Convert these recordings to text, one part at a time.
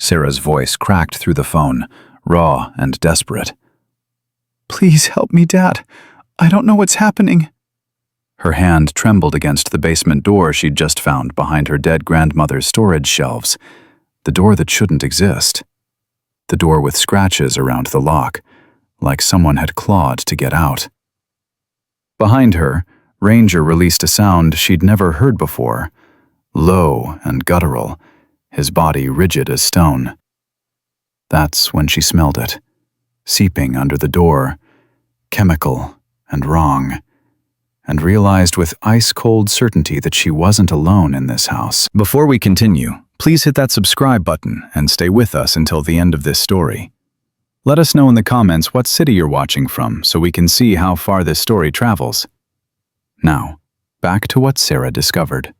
Sarah's voice cracked through the phone, raw and desperate. "Please help me, Dad. I don't know what's happening." Her hand trembled against the basement door she'd just found behind her dead grandmother's storage shelves, the door that shouldn't exist. The door with scratches around the lock, like someone had clawed to get out. Behind her, Ranger released a sound she'd never heard before, low and guttural, his body rigid as stone. That's when she smelled it, seeping under the door, chemical and wrong, and realized with ice-cold certainty that she wasn't alone in this house. Before we continue, please hit that subscribe button and stay with us until the end of this story. Let us know in the comments what city you're watching from so we can see how far this story travels. Now, back to what Sarah discovered.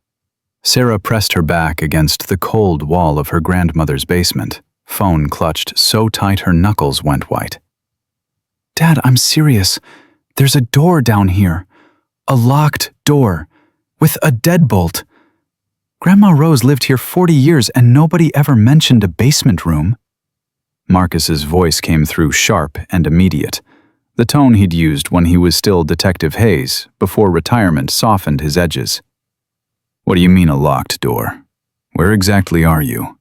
Sarah pressed her back against the cold wall of her grandmother's basement, phone clutched so tight her knuckles went white. "Dad, I'm serious. There's a door down here. A locked door. With a deadbolt. Grandma Rose lived here 40 years and nobody ever mentioned a basement room." Marcus's voice came through sharp and immediate, the tone he'd used when he was still Detective Hayes, before retirement softened his edges. "What do you mean a locked door? Where exactly are you?"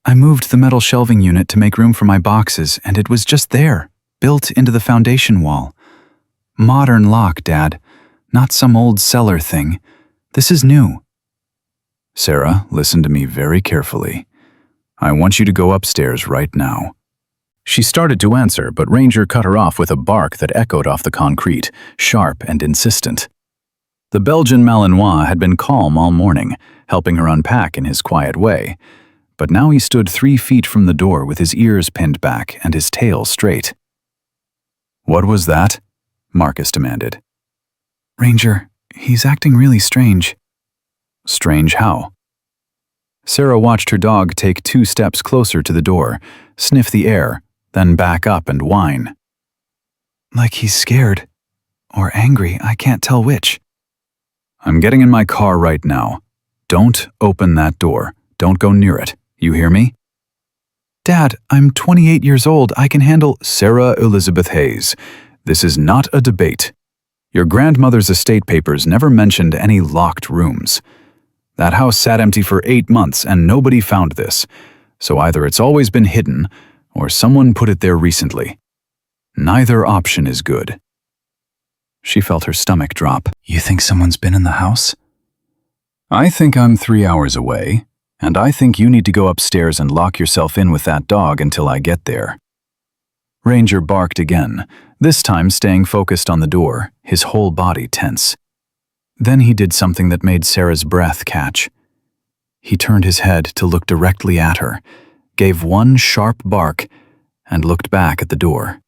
"I moved the metal shelving unit to make room for my boxes, and it was just there, built into the foundation wall. Modern lock, Dad. Not some old cellar thing. This is new." "Sarah, listen to me very carefully. I want you to go upstairs right now." She started to answer, but Ranger cut her off with a bark that echoed off the concrete, sharp and insistent. The Belgian Malinois had been calm all morning, helping her unpack in his quiet way, but now he stood 3 feet from the door with his ears pinned back and his tail straight. "What was that?" Marcus demanded. "Ranger, he's acting really strange." "Strange how?" Sarah watched her dog take 2 steps closer to the door, sniff the air, then back up and whine. "Like he's scared. Or angry, I can't tell which." "I'm getting in my car right now. Don't open that door. Don't go near it. You hear me?" "Dad, I'm 28 years old. I can handle—" "Sarah Elizabeth Hayes, this is not a debate. Your grandmother's estate papers never mentioned any locked rooms. That house sat empty for 8 months and nobody found this, so either it's always been hidden or someone put it there recently. Neither option is good." She felt her stomach drop. "You think someone's been in the house?" "I think I'm 3 hours away, and I think you need to go upstairs and lock yourself in with that dog until I get there." Ranger barked again, this time staying focused on the door, his whole body tense. Then he did something that made Sarah's breath catch. He turned his head to look directly at her, gave one sharp bark, and looked back at the door.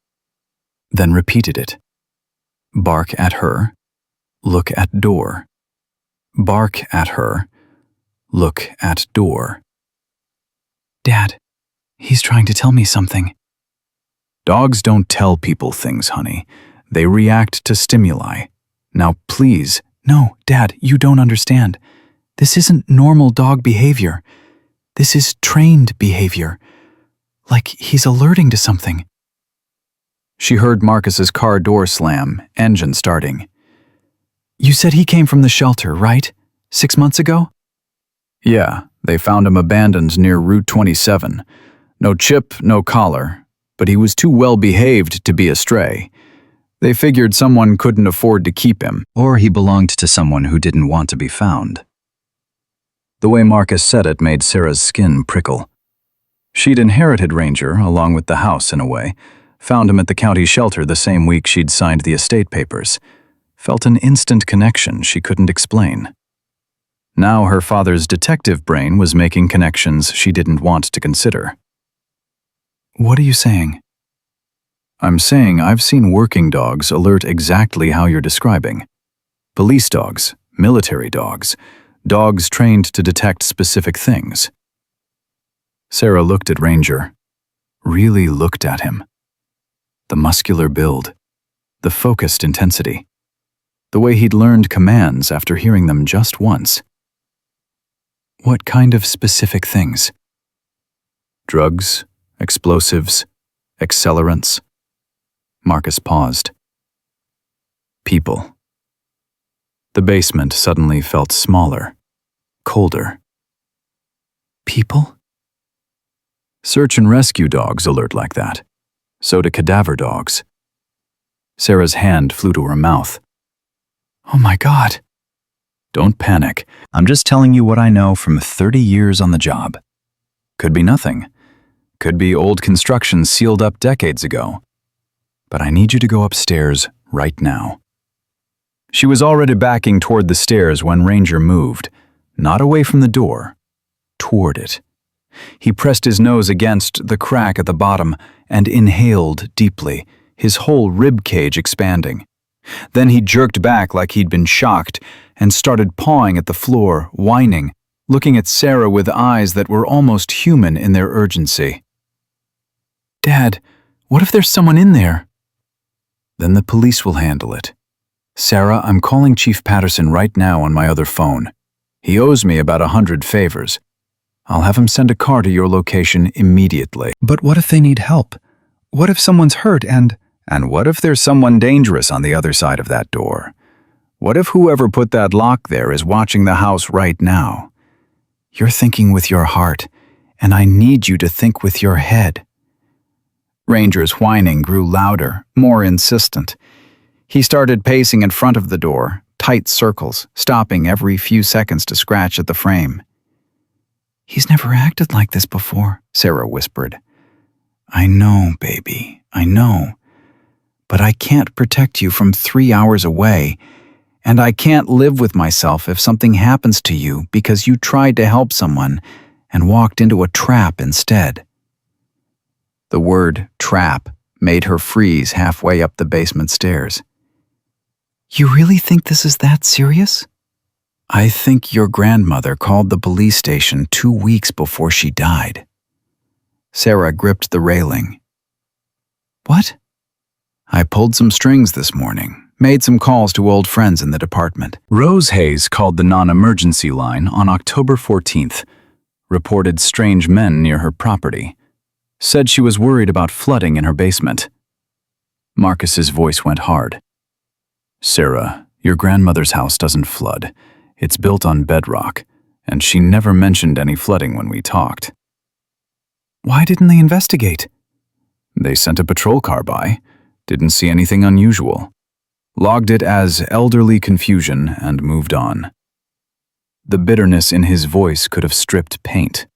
Then repeated it. Bark at her, look at door. Bark at her, look at door. "Dad, he's trying to tell me something." "Dogs don't tell people things, honey. They react to stimuli. Now please—" "No, Dad, you don't understand. This isn't normal dog behavior. This is trained behavior. Like he's alerting to something." She heard Marcus's car door slam, engine starting. "You said he came from the shelter, right? 6 months ago?" "Yeah, they found him abandoned near Route 27. No chip, no collar, but he was too well behaved to be a stray. They figured someone couldn't afford to keep him, or he belonged to someone who didn't want to be found." The way Marcus said it made Sarah's skin prickle. She'd inherited Ranger along with the house in a way, found him at the county shelter the same week she'd signed the estate papers, felt an instant connection she couldn't explain. Now her father's detective brain was making connections she didn't want to consider. "What are you saying?" "I'm saying I've seen working dogs alert exactly how you're describing. Police dogs, military dogs, dogs trained to detect specific things." Sarah looked at Ranger, really looked at him. The muscular build, the focused intensity, the way he'd learned commands after hearing them just once. "What kind of specific things?" Drugs, explosives, accelerants. Marcus paused. People. The basement suddenly felt smaller, colder. People? Search and rescue dogs alert like that. So do cadaver dogs. Sarah's hand flew to her mouth. Oh my God. Don't panic. I'm just telling you what I know from 30 years on the job. Could be nothing. Could be old construction sealed up decades ago. But I need you to go upstairs right now. She was already backing toward the stairs when Ranger moved, not away from the door, toward it. He pressed his nose against the crack at the bottom and inhaled deeply, his whole rib cage expanding. Then he jerked back like he'd been shocked and started pawing at the floor, whining, looking at Sarah with eyes that were almost human in their urgency. Dad, what if there's someone in there? Then the police will handle it. Sarah, I'm calling Chief Patterson right now on my other phone. He owes me about 100 favors. I'll have him send a car to your location immediately. But what if they need help? What if someone's hurt and what if there's someone dangerous on the other side of that door? What if whoever put that lock there is watching the house right now? You're thinking with your heart, and I need you to think with your head. Ranger's whining grew louder, more insistent. He started pacing in front of the door, tight circles, stopping every few seconds to scratch at the frame. He's never acted like this before, Sarah whispered. I know, baby, I know. But I can't protect you from 3 hours away, and I can't live with myself if something happens to you because you tried to help someone and walked into a trap instead. The word trap made her freeze halfway up the basement stairs. You really think this is that serious? I think your grandmother called the police station 2 weeks before she died. Sarah gripped the railing. What? I pulled some strings this morning, made some calls to old friends in the department. Rose Hayes called the non-emergency line on October 14th, reported strange men near her property, said she was worried about flooding in her basement. Marcus's voice went hard. Sarah, your grandmother's house doesn't flood. It's built on bedrock, and she never mentioned any flooding when we talked. Why didn't they investigate? They sent a patrol car by. Didn't see anything unusual. Logged it as elderly confusion and moved on. The bitterness in his voice could have stripped paint.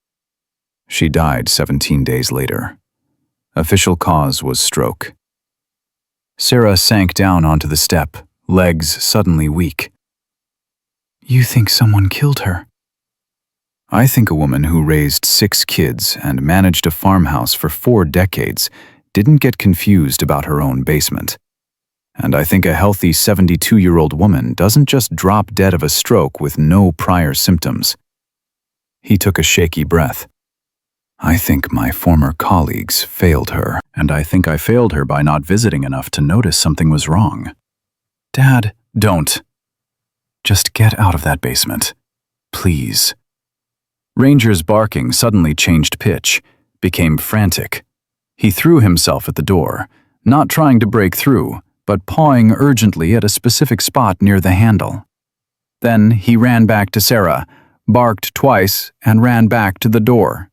She died 17 days later. Official cause was stroke. Sarah sank down onto the step, legs suddenly weak. You think someone killed her? I think a woman who raised 6 kids and managed a farmhouse for 4 decades didn't get confused about her own basement. And I think a healthy 72-year-old woman doesn't just drop dead of a stroke with no prior symptoms. He took a shaky breath. I think my former colleagues failed her, and I think I failed her by not visiting enough to notice something was wrong. Dad, don't. Just get out of that basement. Please. Ranger's barking suddenly changed pitch, became frantic. He threw himself at the door, not trying to break through, but pawing urgently at a specific spot near the handle. Then he ran back to Sarah, barked twice, and ran back to the door.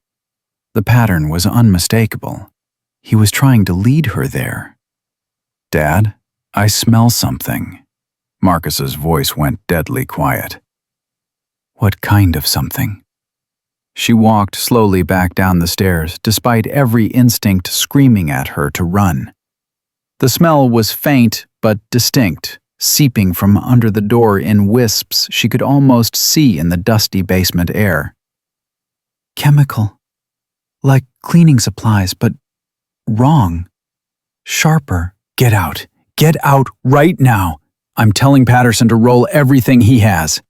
The pattern was unmistakable. He was trying to lead her there. Dad, I smell something. Marcus's voice went deadly quiet. What kind of something? She walked slowly back down the stairs, despite every instinct screaming at her to run. The smell was faint but distinct, seeping from under the door in wisps she could almost see in the dusty basement air. Chemical. Like cleaning supplies, but wrong. Sharper. Get out. Get out right now. I'm telling Patterson to roll everything he has.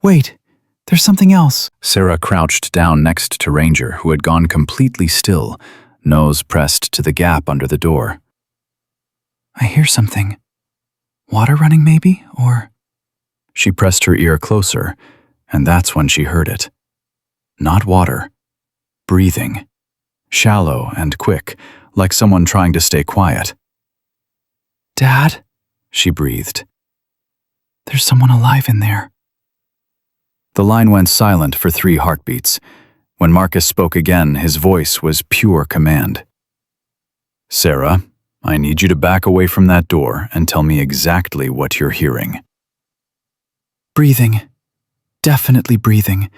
Wait. There's something else. Sarah crouched down next to Ranger, who had gone completely still, nose pressed to the gap under the door. I hear something. Water running, maybe? Or... She pressed her ear closer, and that's when she heard it. Not water. Breathing. shallow and quick, like someone trying to stay quiet. "Dad?" She breathed. "There's someone alive in there." The line went silent for 3 heartbeats. When Marcus spoke again, his voice was pure command. "Sarah, I need you to back away from that door and tell me exactly what you're hearing." Breathing. Definitely breathing.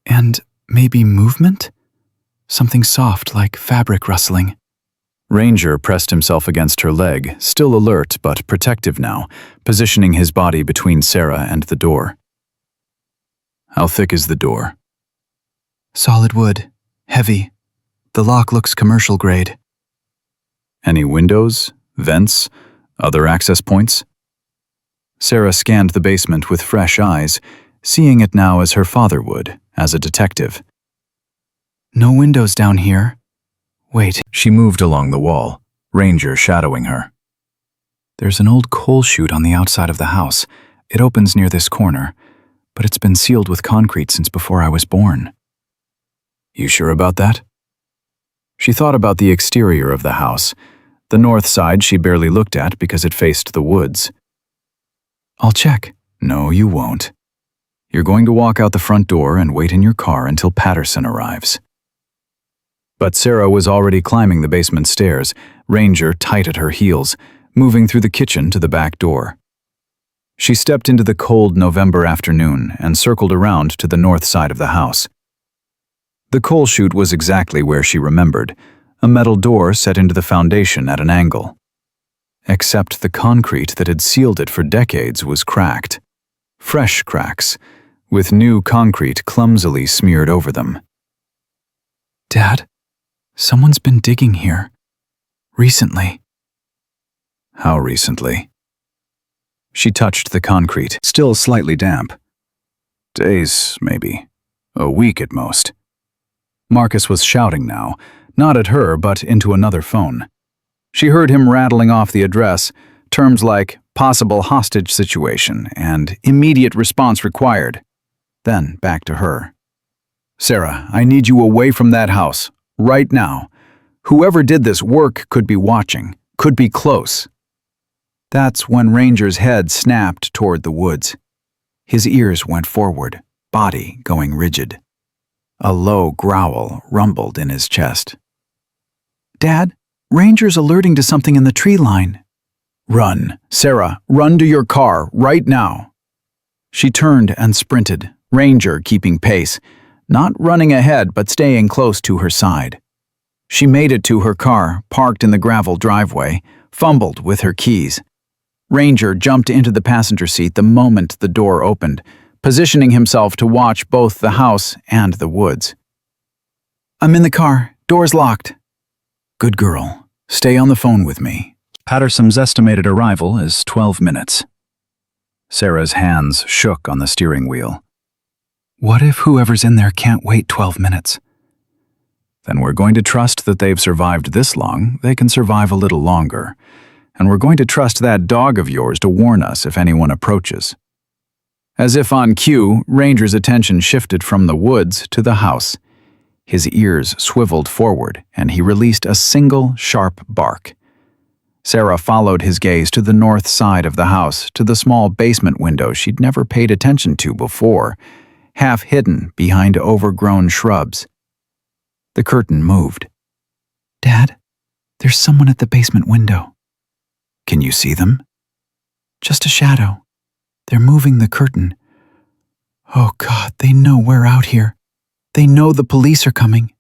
And maybe movement? Something soft like fabric rustling. Ranger pressed himself against her leg, still alert but protective now, positioning his body between Sarah and the door. "How thick is the door?" Solid wood. Heavy. The lock looks commercial grade. "Any windows, vents, other access points?" Sarah scanned the basement with fresh eyes, seeing it now as her father would, as a detective. "No windows down here. Wait." She moved along the wall, Ranger shadowing her. "There's an old coal chute on the outside of the house. It opens near this corner, but it's been sealed with concrete since before I was born." "You sure about that?" She thought about the exterior of the house. The north side she barely looked at because it faced the woods. "I'll check." "No, you won't. You're going to walk out the front door and wait in your car until Patterson arrives." But Sarah was already climbing the basement stairs, Ranger tight at her heels, moving through the kitchen to the back door. She stepped into the cold November afternoon and circled around to the north side of the house. The coal chute was exactly where she remembered, a metal door set into the foundation at an angle. Except the concrete that had sealed it for decades was cracked. Fresh cracks, with new concrete clumsily smeared over them. "Dad, someone's been digging here. Recently." "How recently?" She touched the concrete, still slightly damp. "Days, maybe. A week at most." Marcus was shouting now, not at her but into another phone. She heard him rattling off the address, terms like possible hostage situation and immediate response required. Then back to her. "Sarah, I need you away from that house, right now. Whoever did this work could be watching, could be close." That's when Ranger's head snapped toward the woods. His ears went forward, body going rigid. A low growl rumbled in his chest. "Dad, Ranger's alerting to something in the tree line." "Run, Sarah, run to your car, right now." She turned and sprinted, Ranger keeping pace, not running ahead but staying close to her side. She made it to her car, parked in the gravel driveway, fumbled with her keys. Ranger jumped into the passenger seat the moment the door opened, positioning himself to watch both the house and the woods. "I'm in the car. Door's locked." "Good girl. Stay on the phone with me." Patterson's estimated arrival is 12 minutes. Sarah's hands shook on the steering wheel. "What if whoever's in there can't wait 12 minutes? Then we're going to trust that they've survived this long, they can survive a little longer. And we're going to trust that dog of yours to warn us if anyone approaches." As if on cue, Ranger's attention shifted from the woods to the house. His ears swiveled forward, and he released a single, sharp bark. Sarah followed his gaze to the north side of the house, to the small basement window she'd never paid attention to before, half hidden behind overgrown shrubs. The curtain moved. "Dad, there's someone at the basement window." "Can you see them?" "Just a shadow. They're moving the curtain. Oh God, they know we're out here. They know the police are coming."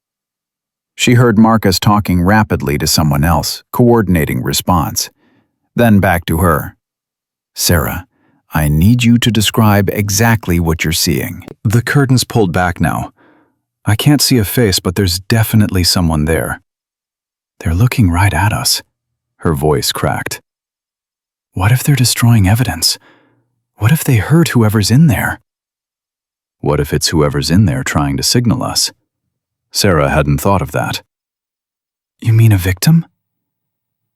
She heard Marcus talking rapidly to someone else, coordinating response. Then back to her. "Sarah, I need you to describe exactly what you're seeing." The curtain's pulled back now. I can't see a face, but there's definitely someone there. "They're looking right at us." Her voice cracked. "What if they're destroying evidence? What if they hurt whoever's in there?" "What if it's whoever's in there trying to signal us?" Sarah hadn't thought of that. "You mean a victim?"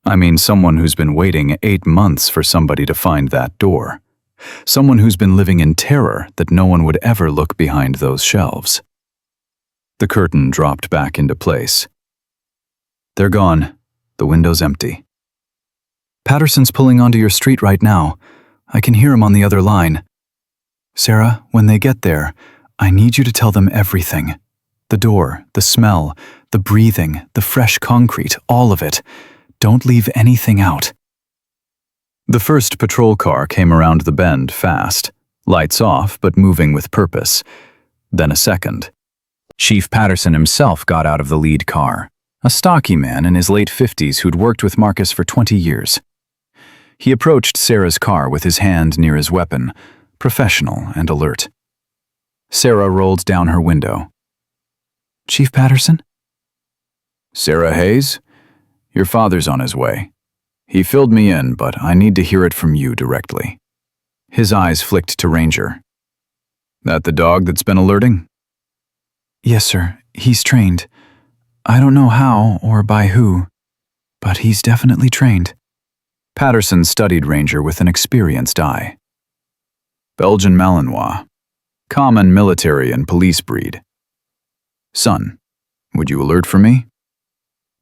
"I mean someone who's been waiting 8 months for somebody to find that door. Someone who's been living in terror that no one would ever look behind those shelves." The curtain dropped back into place. They're gone. The window's empty. Patterson's pulling onto your street right now. I can hear him on the other line. Sarah, when they get there, I need you to tell them everything. The door, the smell, the breathing, the fresh concrete, all of it. Don't leave anything out. The first patrol car came around the bend fast, lights off but moving with purpose. Then a second. Chief Patterson himself got out of the lead car, a stocky man in his late 50s who'd worked with Marcus for 20 years. He approached Sarah's car with his hand near his weapon, professional and alert. Sarah rolled down her window. Chief Patterson? Sarah Hayes? Your father's on his way. He filled me in, but I need to hear it from you directly. His eyes flicked to Ranger. That the dog that's been alerting? Yes, sir. He's trained. I don't know how or by who, but he's definitely trained. Patterson studied Ranger with an experienced eye. Belgian Malinois. Common military and police breed. Son, would you alert for me?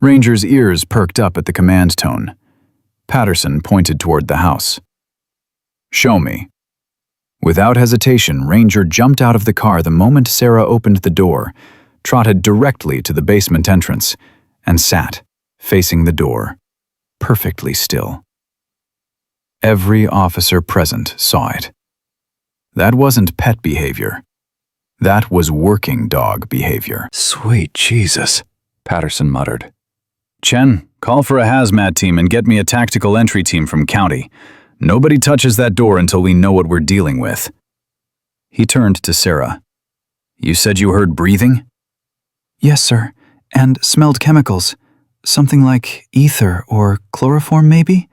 Ranger's ears perked up at the command tone. Patterson pointed toward the house. Show me. Without hesitation, Ranger jumped out of the car the moment Sarah opened the door, trotted directly to the basement entrance, and sat, facing the door, perfectly still. Every officer present saw it. That wasn't pet behavior. That was working dog behavior. Sweet Jesus, Patterson muttered. Chen, call for a hazmat team and get me a tactical entry team from county. Nobody touches that door until we know what we're dealing with. He turned to Sarah. You said you heard breathing? Yes, sir, and smelled chemicals. Something like ether or chloroform, maybe?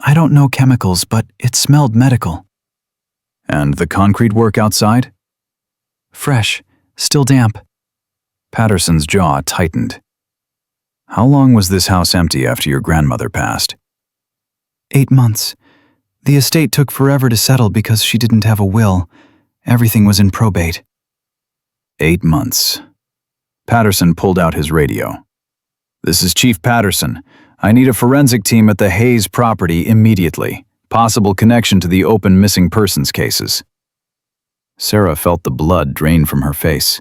I don't know chemicals, but it smelled medical. And the concrete work outside? Fresh, still damp. Patterson's jaw tightened. How long was this house empty after your grandmother passed? 8 months. The estate took forever to settle because she didn't have a will. Everything was in probate. 8 months. Patterson pulled out his radio. This is Chief Patterson. I need a forensic team at the Hayes property immediately. Possible connection to the open missing persons cases. Sarah felt the blood drain from her face.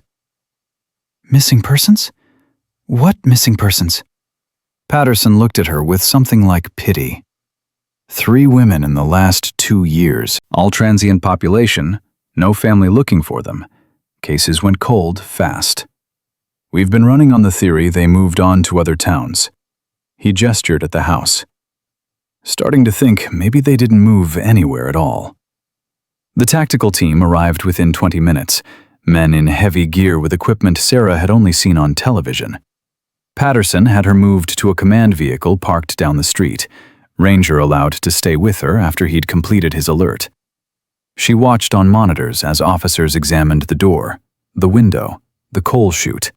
Missing persons? What missing persons? Patterson looked at her with something like pity. 3 women in the last 2 years, all transient population, no family looking for them. Cases went cold fast. We've been running on the theory they moved on to other towns. He gestured at the house. Starting to think maybe they didn't move anywhere at all. The tactical team arrived within 20 minutes, men in heavy gear with equipment Sarah had only seen on television. Patterson had her moved to a command vehicle parked down the street, Ranger allowed to stay with her after he'd completed his alert. She watched on monitors as officers examined the door, the window, the coal chute.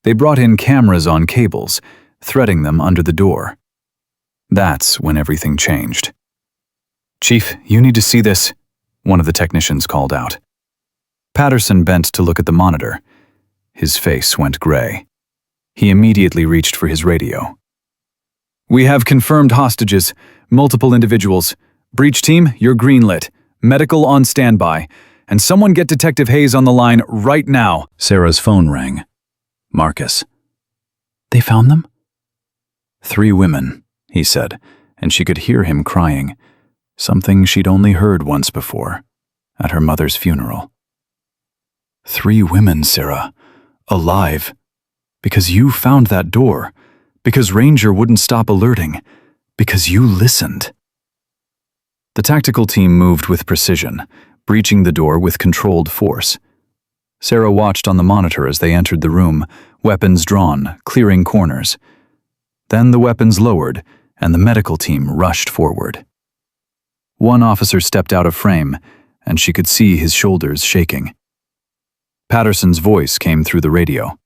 They brought in cameras on cables, threading them under the door. That's when everything changed. Chief, you need to see this, one of the technicians called out. Patterson bent to look at the monitor. His face went gray. He immediately reached for his radio. We have confirmed hostages, multiple individuals. Breach team, you're greenlit. Medical on standby. And someone get Detective Hayes on the line right now. Sarah's phone rang. Marcus. They found them? 3 women, he said, and she could hear him crying. Something she'd only heard once before, at her mother's funeral. 3 women, Sarah. Alive. Because you found that door. Because Ranger wouldn't stop alerting. Because you listened. The tactical team moved with precision, breaching the door with controlled force. Sarah watched on the monitor as they entered the room, weapons drawn, clearing corners. Then the weapons lowered, and the medical team rushed forward. One officer stepped out of frame, and she could see his shoulders shaking. Patterson's voice came through the radio.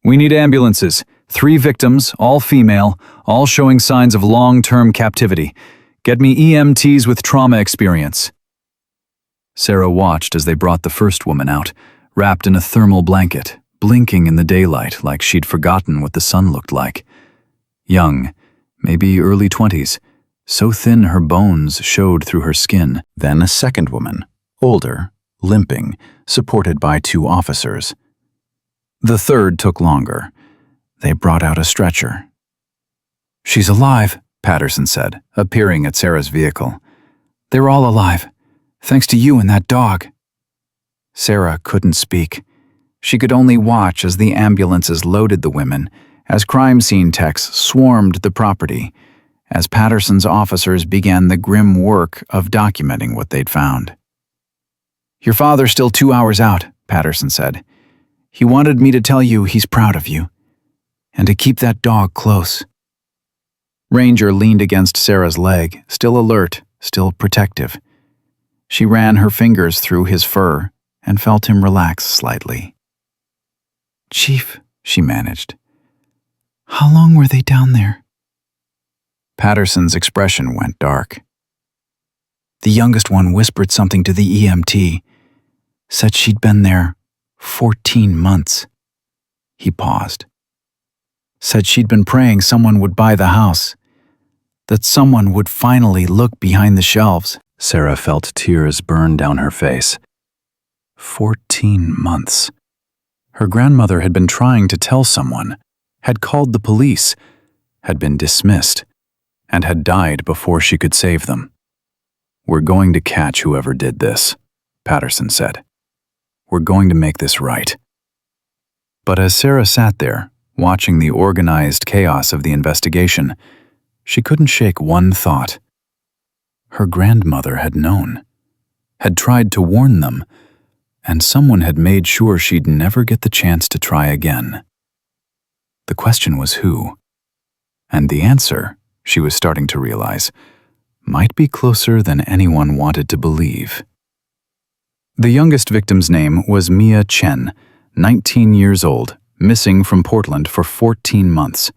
We need ambulances. 3 victims, all female, all showing signs of long-term captivity. Get me EMTs with trauma experience. Sarah watched as they brought the first woman out, wrapped in a thermal blanket, blinking in the daylight like she'd forgotten what the sun looked like. Young, maybe early 20s, so thin her bones showed through her skin. Then a second woman, older, limping, supported by 2 officers. The third took longer. They brought out a stretcher. "She's alive," Patterson said, appearing at Sarah's vehicle. "They're all alive, thanks to you and that dog." Sarah couldn't speak. She could only watch as the ambulances loaded the women, as crime scene techs swarmed the property, as Patterson's officers began the grim work of documenting what they'd found. "Your father's still 2 hours out," Patterson said. "He wanted me to tell you he's proud of you, and to keep that dog close." Ranger leaned against Sarah's leg, still alert, still protective. She ran her fingers through his fur and felt him relax slightly. "Chief," she managed, "how long were they down there?" Patterson's expression went dark. "The youngest one whispered something to the EMT, said she'd been there 14 months. He paused. "Said she'd been praying someone would buy the house, that someone would finally look behind the shelves." Sarah felt tears burn down her face. 14 months. Her grandmother had been trying to tell someone, had called the police, had been dismissed, and had died before she could save them. "We're going to catch whoever did this," Patterson said. "We're going to make this right." But as Sarah sat there, watching the organized chaos of the investigation, she couldn't shake one thought. Her grandmother had known, had tried to warn them, and someone had made sure she'd never get the chance to try again. The question was who? And the answer, she was starting to realize, might be closer than anyone wanted to believe. The youngest victim's name was Mia Chen, 19 years old, missing from Portland for 14 months.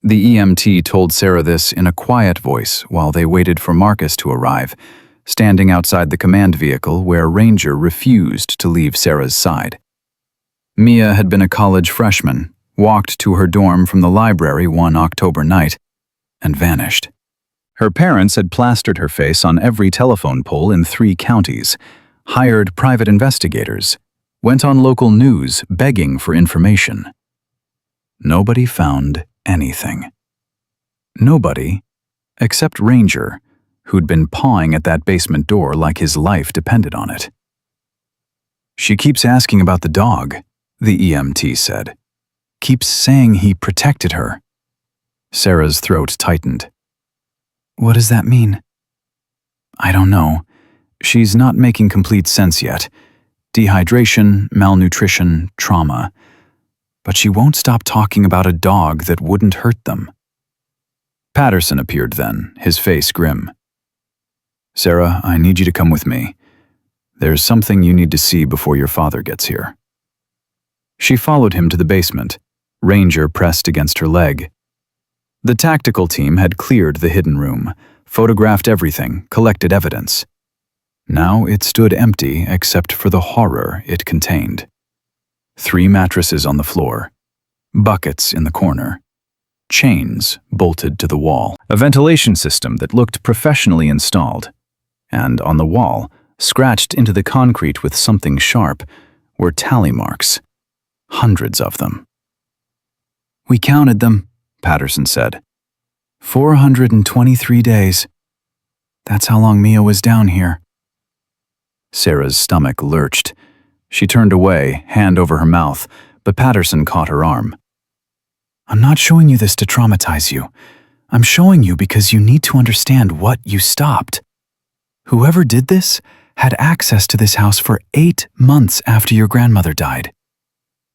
The EMT told Sarah this in a quiet voice while they waited for Marcus to arrive, standing outside the command vehicle where Ranger refused to leave Sarah's side. Mia had been a college freshman, walked to her dorm from the library one October night, and vanished. Her parents had plastered her face on every telephone pole in 3 counties, hired private investigators, went on local news begging for information. Nobody found anything. Nobody, except Ranger, who'd been pawing at that basement door like his life depended on it. "She keeps asking about the dog," the EMT said. "Keeps saying he protected her." Sarah's throat tightened. "What does that mean?" "I don't know. She's not making complete sense yet. Dehydration, malnutrition, trauma. But she won't stop talking about a dog that wouldn't hurt them." Patterson appeared then, his face grim. "Sarah, I need you to come with me. There's something you need to see before your father gets here." She followed him to the basement, Ranger pressed against her leg. The tactical team had cleared the hidden room, photographed everything, collected evidence. Now it stood empty except for the horror it contained. 3 mattresses on the floor, buckets in the corner, chains bolted to the wall, a ventilation system that looked professionally installed, and on the wall, scratched into the concrete with something sharp, were tally marks, hundreds of them. "We counted them," Patterson said. 423 days. That's how long Mia was down here." Sarah's stomach lurched. She turned away, hand over her mouth, but Patterson caught her arm. "I'm not showing you this to traumatize you. I'm showing you because you need to understand what you stopped. Whoever did this had access to this house for 8 months after your grandmother died.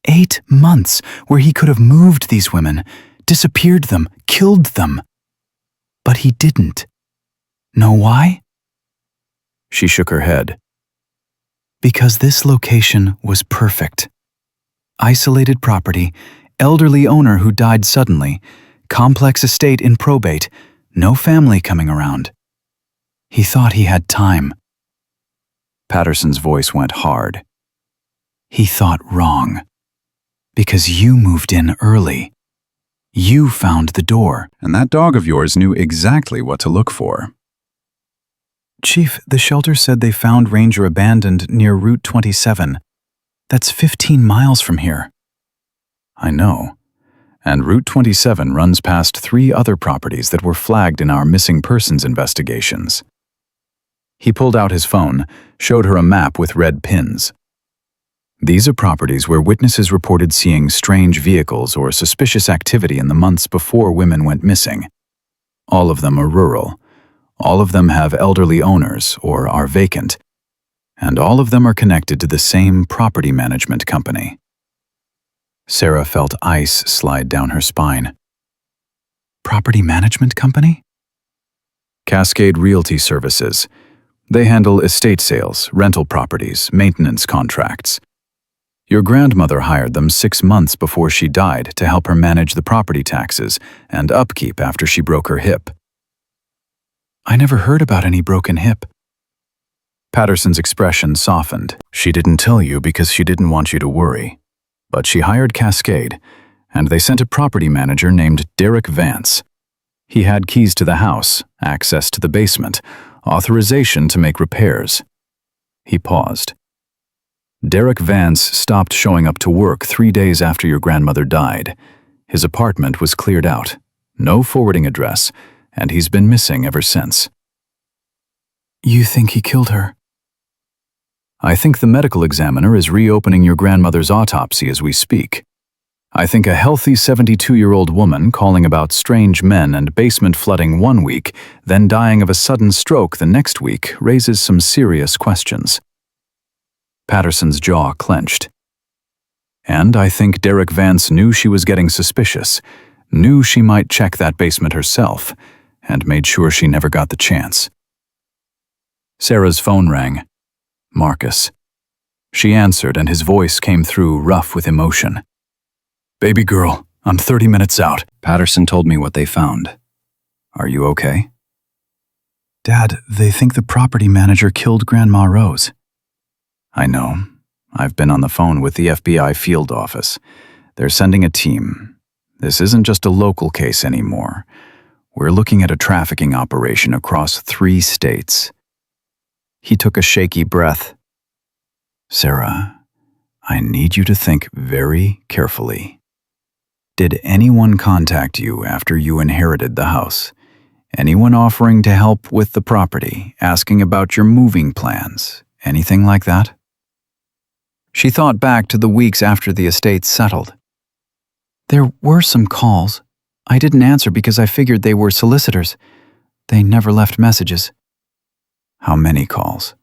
8 months where he could have moved these women, disappeared them, killed them. But he didn't. Know why?" She shook her head. "Because this location was perfect. Isolated property, elderly owner who died suddenly, complex estate in probate, no family coming around. He thought he had time." Patterson's voice went hard. "He thought wrong. Because you moved in early. You found the door. And that dog of yours knew exactly what to look for. Chief, the shelter said they found Ranger abandoned near Route 27. That's 15 miles from here. I know. And Route 27 runs past 3 other properties that were flagged in our missing persons investigations. He pulled out his phone, showed her a map with red pins. These are properties where witnesses reported seeing strange vehicles or suspicious activity in the months before women went missing. All of them are rural. All of them have elderly owners or are vacant. And all of them are connected to the same property management company. Sarah felt ice slide down her spine. Property management company? Cascade Realty Services. They handle estate sales, rental properties, maintenance contracts. Your grandmother hired them 6 months before she died to help her manage the property taxes and upkeep after she broke her hip. I never heard about any broken hip. Patterson's expression softened. She didn't tell you because she didn't want you to worry. But she hired Cascade, and they sent a property manager named Derek Vance. He had keys to the house, access to the basement, authorization to make repairs. He paused. Derek Vance stopped showing up to work 3 days after your grandmother died. His apartment was cleared out, no forwarding address, and he's been missing ever since. You think he killed her? I think the medical examiner is reopening your grandmother's autopsy as we speak. I think a healthy 72-year-old woman calling about strange men and basement flooding 1 week, then dying of a sudden stroke the next week raises some serious questions. Patterson's jaw clenched. And I think Derek Vance knew she was getting suspicious, knew she might check that basement herself, and made sure she never got the chance. Sarah's phone rang. Marcus. She answered, and his voice came through rough with emotion. Baby girl, I'm 30 minutes out. Patterson told me what they found. Are you okay? Dad, they think the property manager killed Grandma Rose. I know. I've been on the phone with the FBI field office. They're sending a team. This isn't just a local case anymore. We're looking at a trafficking operation across 3 states. He took a shaky breath. Sarah, I need you to think very carefully. Did anyone contact you after you inherited the house? Anyone offering to help with the property, asking about your moving plans, anything like that? She thought back to the weeks after the estate settled. There were some calls. I didn't answer because I figured they were solicitors. They never left messages. How many calls?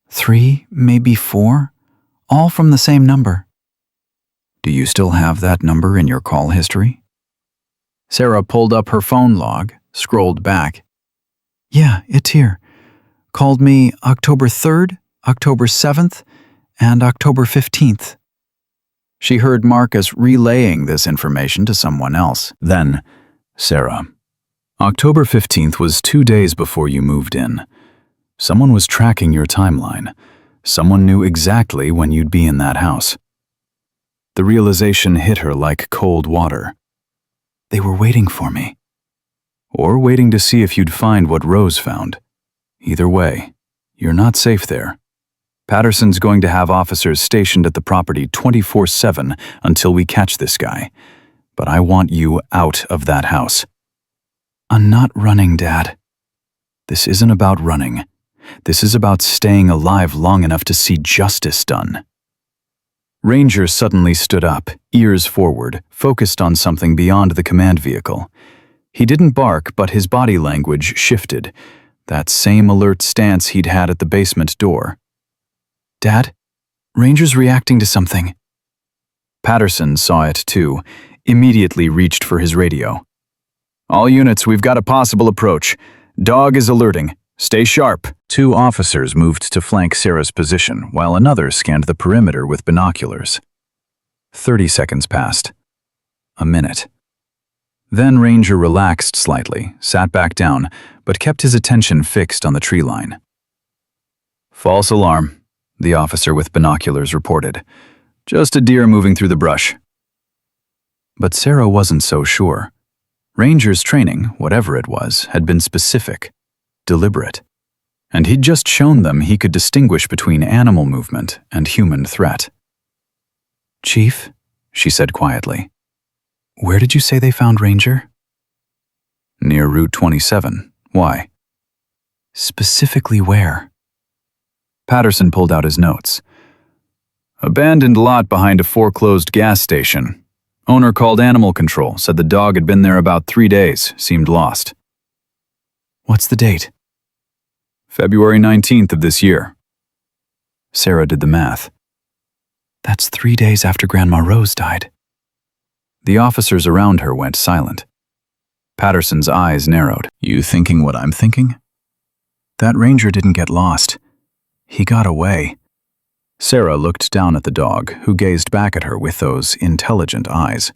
3, maybe 4, all from the same number. Do you still have that number in your call history? Sarah pulled up her phone log, scrolled back. Yeah, it's here. Called me October 3rd, October 7th, and October 15th. She heard Marcus relaying this information to someone else. Then, Sarah, October 15th was 2 days before you moved in. Someone was tracking your timeline. Someone knew exactly when you'd be in that house. The realization hit her like cold water. They were waiting for me. Or waiting to see if you'd find what Rose found. Either way, you're not safe there. Patterson's going to have officers stationed at the property 24/7 until we catch this guy. But I want you out of that house. I'm not running, Dad. This isn't about running. This is about staying alive long enough to see justice done. Ranger suddenly stood up, ears forward, focused on something beyond the command vehicle. He didn't bark, but his body language shifted. That same alert stance he'd had at the basement door. Dad, Ranger's reacting to something. Patterson saw it too, immediately reached for his radio. All units, we've got a possible approach. Dog is alerting. Stay sharp. 2 officers moved to flank Sarah's position, while another scanned the perimeter with binoculars. 30 seconds passed. A minute. Then Ranger relaxed slightly, sat back down, but kept his attention fixed on the tree line. False alarm, the officer with binoculars reported. Just a deer moving through the brush. But Sarah wasn't so sure. Ranger's training, whatever it was, had been specific, deliberate. And he'd just shown them he could distinguish between animal movement and human threat. "Chief," she said quietly, "where did you say they found Ranger?" "Near Route 27. Why?" "Specifically where?" Patterson pulled out his notes. "Abandoned lot behind a foreclosed gas station. Owner called animal control, said the dog had been there about 3 days, seemed lost." "What's the date?" "February 19th of this year." Sarah did the math. "That's 3 days after Grandma Rose died." The officers around her went silent. Patterson's eyes narrowed. "You thinking what I'm thinking? That Ranger didn't get lost. He got away." Sarah looked down at the dog, who gazed back at her with those intelligent eyes.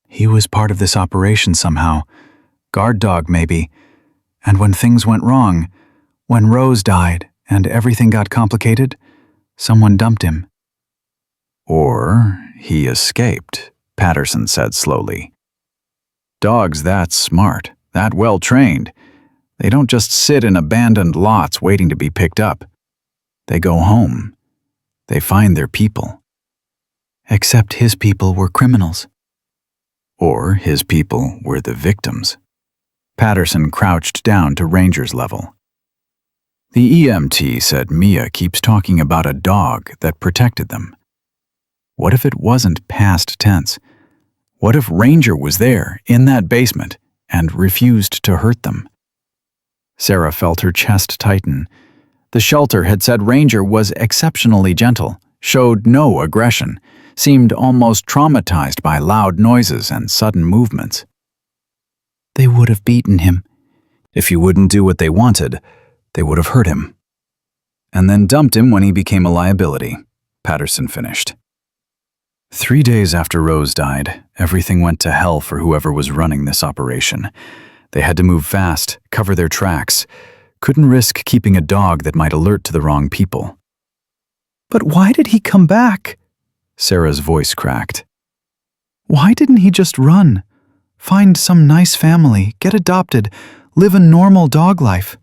"He was part of this operation somehow. Guard dog, maybe. And when things went wrong, when Rose died and everything got complicated, someone dumped him." "Or he escaped," Patterson said slowly. "Dogs that smart, that well-trained, they don't just sit in abandoned lots waiting to be picked up. They go home. They find their people." "Except his people were criminals." "Or his people were the victims." Patterson crouched down to Ranger's level. "The EMT said Mia keeps talking about a dog that protected them. What if it wasn't past tense? What if Ranger was there, in that basement, and refused to hurt them?" Sarah felt her chest tighten. The shelter had said Ranger was exceptionally gentle, showed no aggression, seemed almost traumatized by loud noises and sudden movements. "They would have beaten him. If you wouldn't do what they wanted, they would have hurt him. And then dumped him when he became a liability," Patterson finished. 3 days after Rose died, everything went to hell for whoever was running this operation. They had to move fast, cover their tracks. Couldn't risk keeping a dog that might alert to the wrong people. "But why did he come back?" Sarah's voice cracked. "Why didn't he just run? Find some nice family, get adopted, live a normal dog life?"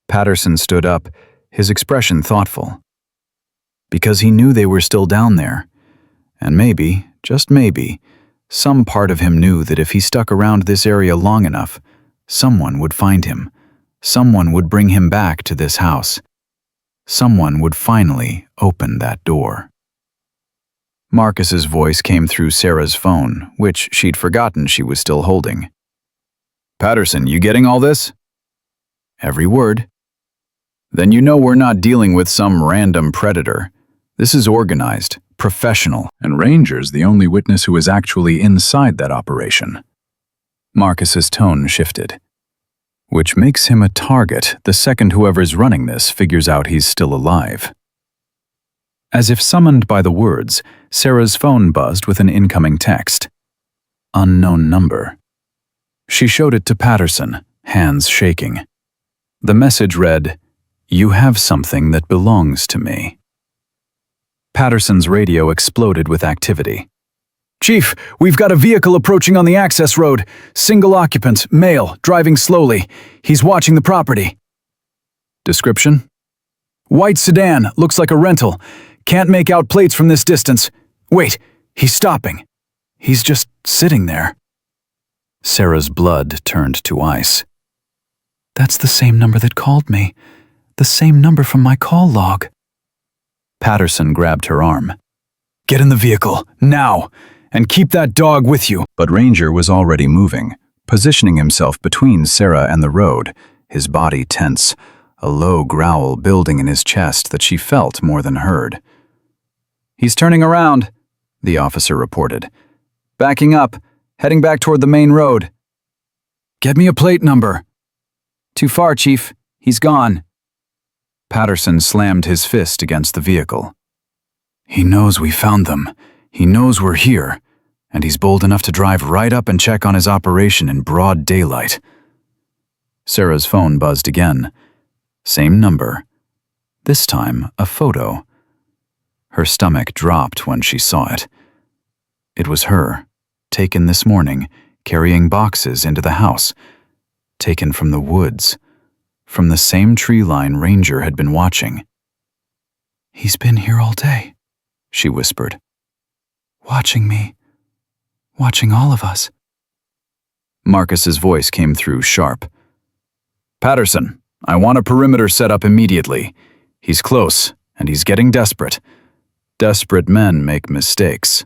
Patterson stood up, his expression thoughtful. "Because he knew they were still down there. And maybe, just maybe, some part of him knew that if he stuck around this area long enough, someone would find him. Someone would bring him back to this house. Someone would finally open that door." Marcus's voice came through Sarah's phone, which she'd forgotten she was still holding. "Patterson, you getting all this?" "Every word." "Then you know we're not dealing with some random predator. This is organized, professional, and Ranger's the only witness who is actually inside that operation." Marcus's tone shifted. "Which makes him a target the second whoever's running this figures out he's still alive." As if summoned by the words, Sarah's phone buzzed with an incoming text. "Unknown number." She showed it to Patterson, hands shaking. The message read, "You have something that belongs to me." Patterson's radio exploded with activity. "Chief, we've got a vehicle approaching on the access road. Single occupant, male, driving slowly. He's watching the property." "Description?" "White sedan, looks like a rental. Can't make out plates from this distance. Wait, he's stopping. He's just sitting there." Sarah's blood turned to ice. "That's the same number that called me. The same number from my call log." Patterson grabbed her arm. "Get in the vehicle, now! And keep that dog with you." But Ranger was already moving, positioning himself between Sarah and the road, his body tense, a low growl building in his chest that she felt more than heard. "He's turning around," the officer reported. "Backing up, heading back toward the main road." "Get me a plate number." "Too far, Chief. He's gone." Patterson slammed his fist against the vehicle. "He knows we found them. He knows we're here, and he's bold enough to drive right up and check on his operation in broad daylight." Sarah's phone buzzed again. Same number. This time, a photo. Her stomach dropped when she saw it. It was her, taken this morning, carrying boxes into the house. Taken from the woods, from the same tree line Ranger had been watching. "He's been here all day," she whispered. "Watching me. Watching all of us." Marcus's voice came through sharp. "Patterson, I want a perimeter set up immediately. He's close, and he's getting desperate. Desperate men make mistakes."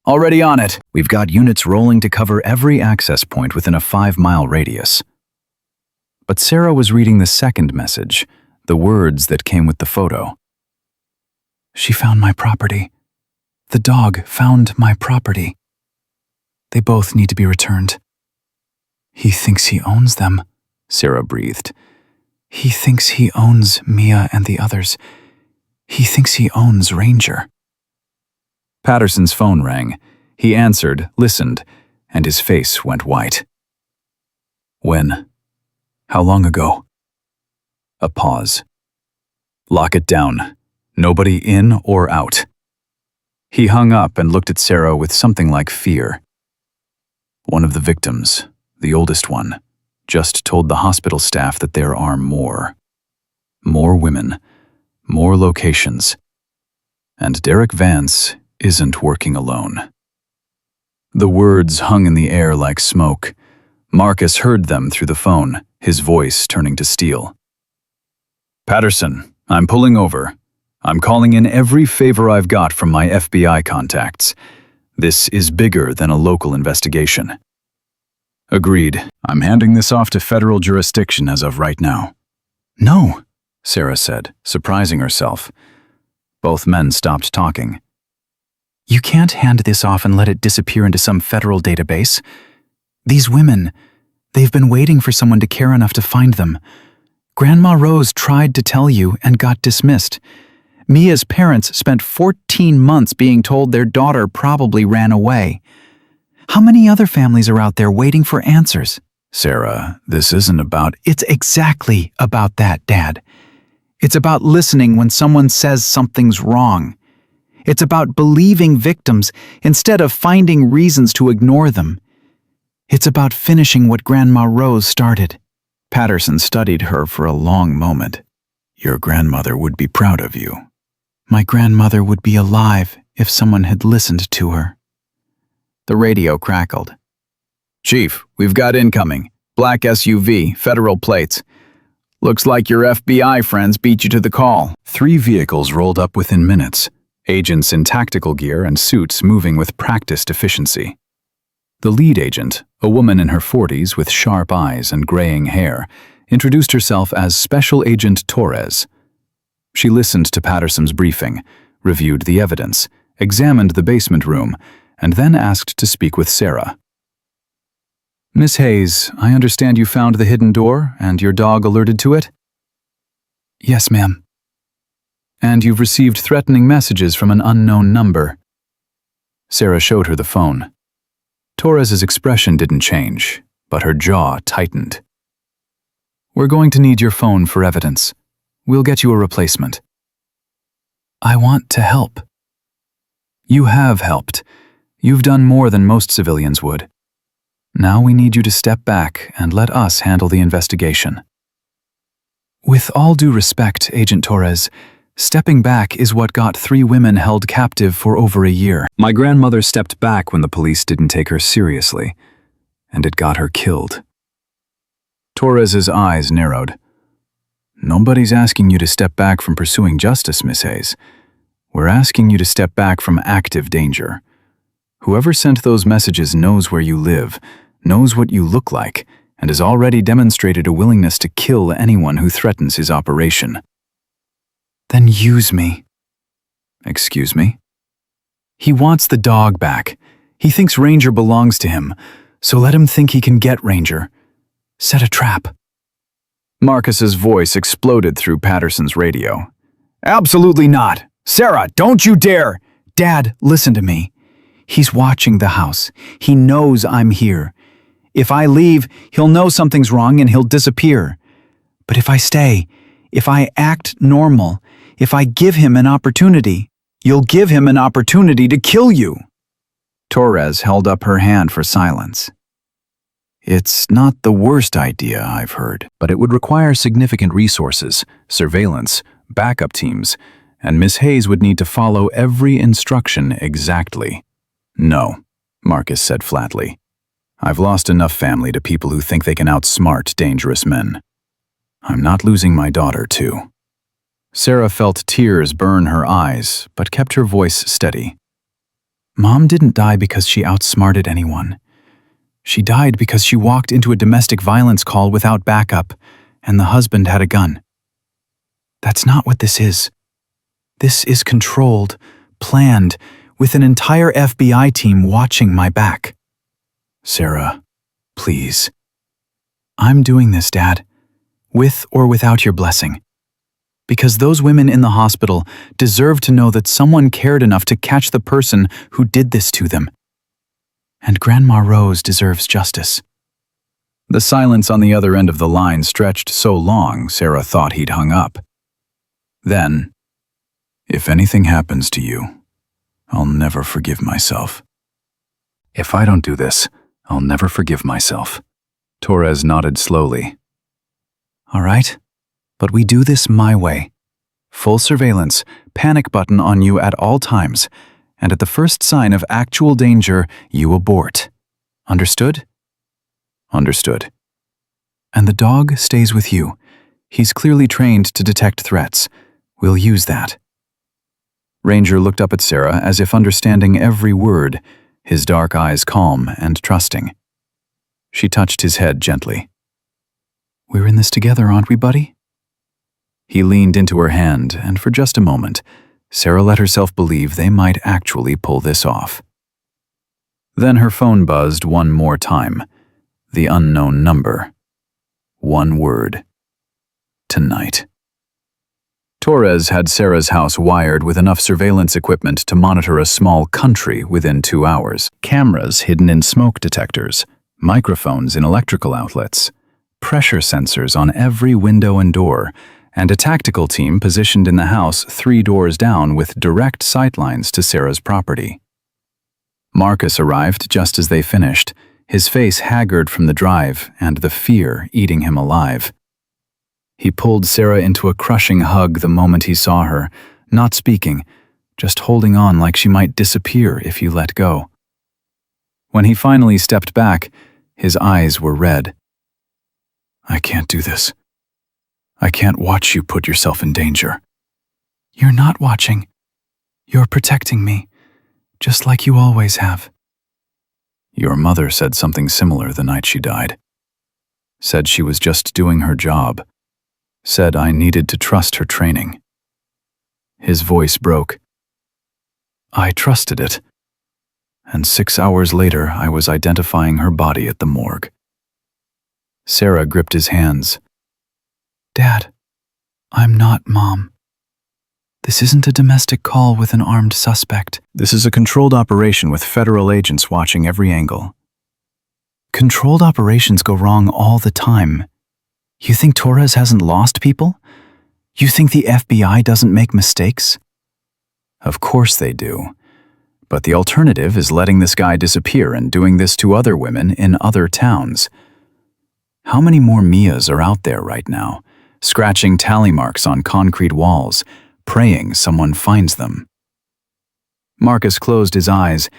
"Already on it. We've got units rolling to cover every access point within a 5-mile radius." But Sarah was reading the second message, the words that came with the photo. "She found my property. The dog found my property. They both need to be returned. He thinks he owns them," Sarah breathed. "He thinks he owns Mia and the others. He thinks he owns Ranger." Patterson's phone rang. He answered, listened, and his face went white. "When? How long ago?" A pause. "Lock it down. Nobody in or out." He hung up and looked at Sarah with something like fear. "One of the victims, the oldest one, just told the hospital staff that there are more. More women, more locations. And Derek Vance isn't working alone." The words hung in the air like smoke. Marcus heard them through the phone, his voice turning to steel. "Patterson, I'm pulling over. I'm calling in every favor I've got from my FBI contacts. This is bigger than a local investigation." "Agreed. I'm handing this off to federal jurisdiction as of right now." "No," Sarah said, surprising herself. Both men stopped talking. "You can't hand this off and let it disappear into some federal database. These women, they've been waiting for someone to care enough to find them. Grandma Rose tried to tell you and got dismissed. Mia's parents spent 14 months being told their daughter probably ran away. How many other families are out there waiting for answers?" "Sarah, this isn't about—" "It's exactly about that, Dad. It's about listening when someone says something's wrong. It's about believing victims instead of finding reasons to ignore them. It's about finishing what Grandma Rose started." Patterson studied her for a long moment. "Your grandmother would be proud of you." "My grandmother would be alive if someone had listened to her." The radio crackled. "Chief, we've got incoming. Black SUV, federal plates. Looks like your FBI friends beat you to the call." 3 vehicles rolled up within minutes, agents in tactical gear and suits moving with practiced efficiency. The lead agent, a woman in her 40s with sharp eyes and graying hair, introduced herself as Special Agent Torres. She listened to Patterson's briefing, reviewed the evidence, examined the basement room, and then asked to speak with Sarah. "Miss Hayes, I understand you found the hidden door and your dog alerted to it?" "Yes, ma'am." "And you've received threatening messages from an unknown number." Sarah showed her the phone. Torres's expression didn't change, but her jaw tightened. "We're going to need your phone for evidence. We'll get you a replacement." "I want to help." "You have helped. You've done more than most civilians would. Now we need you to step back and let us handle the investigation." "With all due respect, Agent Torres, stepping back is what got 3 women held captive for over a year." My grandmother stepped back when the police didn't take her seriously, and it got her killed. Torres's eyes narrowed. "Nobody's asking you to step back from pursuing justice, Miss Hayes. We're asking you to step back from active danger. Whoever sent those messages knows where you live, knows what you look like, and has already demonstrated a willingness to kill anyone who threatens his operation." "Then use me." "Excuse me?" "He wants the dog back. He thinks Ranger belongs to him, so let him think he can get Ranger. Set a trap." Marcus's voice exploded through Patterson's radio. "Absolutely not! Sarah, don't you dare!" "Dad, listen to me. He's watching the house. He knows I'm here. If I leave, he'll know something's wrong and he'll disappear. But if I stay, if I act normal, If I give him an opportunity, you'll give him an opportunity to kill you." Torres held up her hand for silence. It's not the worst idea I've heard, but it would require significant resources, surveillance, backup teams, and Miss Hayes would need to follow every instruction exactly. "No," Marcus said flatly. "I've lost enough family to people who think they can outsmart dangerous men. I'm not losing my daughter, too." Sarah felt tears burn her eyes, but kept her voice steady. "Mom didn't die because she outsmarted anyone. She died because she walked into a domestic violence call without backup, and the husband had a gun. That's not what this is. This is controlled, planned, with an entire FBI team watching my back." "Sarah, please." "I'm doing this, Dad, with or without your blessing. Because those women in the hospital deserve to know that someone cared enough to catch the person who did this to them. And Grandma Rose deserves justice." The silence on the other end of the line stretched so long Sarah thought he'd hung up. Then, "If anything happens to you, I'll never forgive myself. If I don't do this, I'll never forgive myself." Torres nodded slowly. "All right, but we do this my way. Full surveillance, panic button on you at all times, and at the first sign of actual danger, you abort. Understood?" "Understood." "And the dog stays with you. He's clearly trained to detect threats. We'll use that." Ranger looked up at Sarah as if understanding every word, his dark eyes calm and trusting. She touched his head gently. "We're in this together, aren't we, buddy?" He leaned into her hand, and for just a moment, Sarah let herself believe they might actually pull this off. Then her phone buzzed one more time. The unknown number. One word. Tonight. Torres had Sarah's house wired with enough surveillance equipment to monitor a small country within 2 hours. Cameras hidden in smoke detectors, microphones in electrical outlets, pressure sensors on every window and door, and a tactical team positioned in the house 3 doors down with direct sightlines to Sarah's property. Marcus arrived just as they finished, his face haggard from the drive and the fear eating him alive. He pulled Sarah into a crushing hug the moment he saw her, not speaking, just holding on like she might disappear if he let go. When he finally stepped back, his eyes were red. "I can't do this. I can't watch you put yourself in danger." "You're not watching. You're protecting me, just like you always have." "Your mother said something similar the night she died. Said she was just doing her job. Said I needed to trust her training." His voice broke. "I trusted it. And 6 hours later, I was identifying her body at the morgue." Sarah gripped his hands. "Dad, I'm not Mom. This isn't a domestic call with an armed suspect. This is a controlled operation with federal agents watching every angle." Controlled operations go wrong all the time. You think Torres hasn't lost people? You think the FBI doesn't make mistakes?" "Of course they do. But the alternative is letting this guy disappear and doing this to other women in other towns. How many more Mias are out there right now, scratching tally marks on concrete walls, praying someone finds them?" Marcus closed his eyes,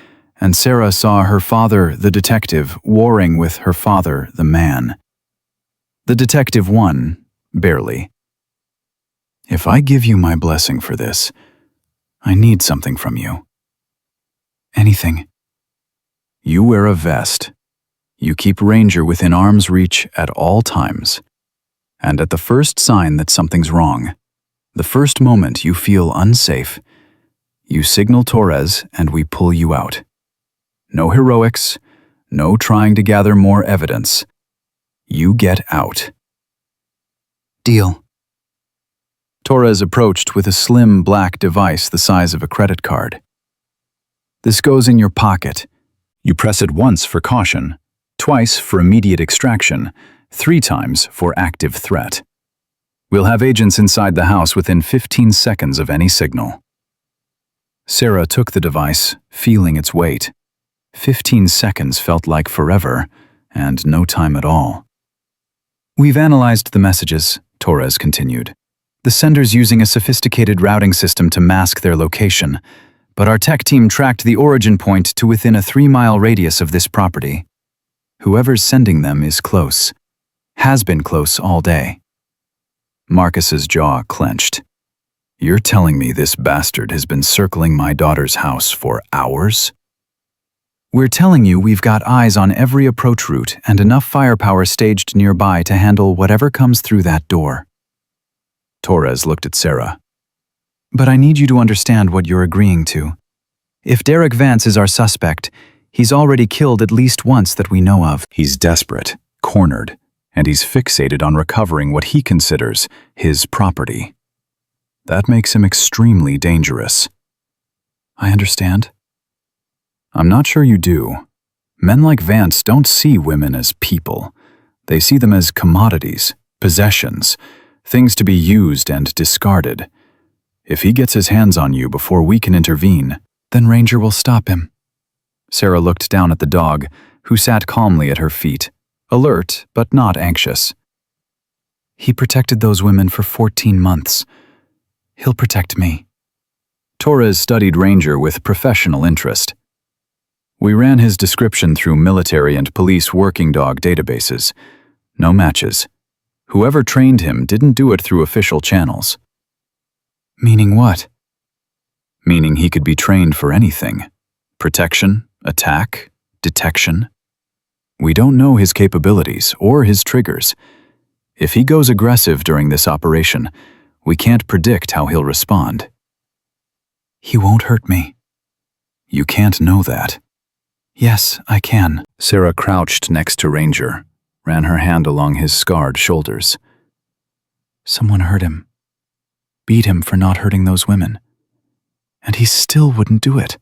and Sarah saw her father, the detective, warring with her father, the man. The detective won, barely. "If I give you my blessing for this, I need something from you." "Anything." "You wear a vest. You keep Ranger within arm's reach at all times. And at the first sign that something's wrong, the first moment you feel unsafe, you signal Torres and we pull you out. No heroics, no trying to gather more evidence. You get out." "Deal." Torres approached with a slim black device the size of a credit card. "This goes in your pocket. You press it once for caution, twice for immediate extraction, 3 times for active threat. We'll have agents inside the house within 15 seconds of any signal. Sarah took the device, feeling its weight. 15 seconds felt like forever, and no time at all. We've analyzed the messages, Torres continued. The sender's using a sophisticated routing system to mask their location, but our tech team tracked the origin point to within a 3-mile radius of this property. Whoever's sending them is close. Has been close all day. Marcus's jaw clenched. You're telling me this bastard has been circling my daughter's house for hours? We're telling you we've got eyes on every approach route and enough firepower staged nearby to handle whatever comes through that door. Torres looked at Sarah. But I need you to understand what you're agreeing to. If Derek Vance is our suspect, he's already killed at least once that we know of. He's desperate, cornered, and he's fixated on recovering what he considers his property. That makes him extremely dangerous. I understand. I'm not sure you do. Men like Vance don't see women as people. They see them as commodities, possessions, things to be used and discarded. If he gets his hands on you before we can intervene, then Ranger will stop him. Sarah looked down at the dog, who sat calmly at her feet, alert but not anxious. He protected those women for 14 months. He'll protect me. Torres studied Ranger with professional interest. We ran his description through military and police working dog databases. No matches. Whoever trained him didn't do it through official channels. Meaning what? Meaning he could be trained for anything. Protection, attack, detection. We don't know his capabilities or his triggers. If he goes aggressive during this operation, we can't predict how he'll respond. He won't hurt me. You can't know that. Yes, I can. Sarah crouched next to Ranger, ran her hand along his scarred shoulders. Someone hurt him. Beat him for not hurting those women. And he still wouldn't do it.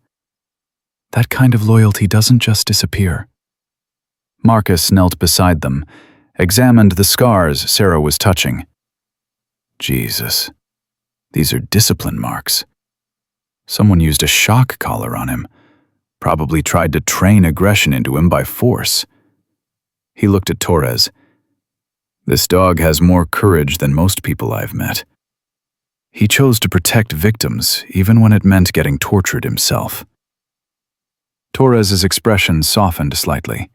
That kind of loyalty doesn't just disappear. Marcus knelt beside them, examined the scars Sarah was touching. Jesus, these are discipline marks. Someone used a shock collar on him, probably tried to train aggression into him by force. He looked at Torres. This dog has more courage than most people I've met. He chose to protect victims even when it meant getting tortured himself. Torres's expression softened slightly.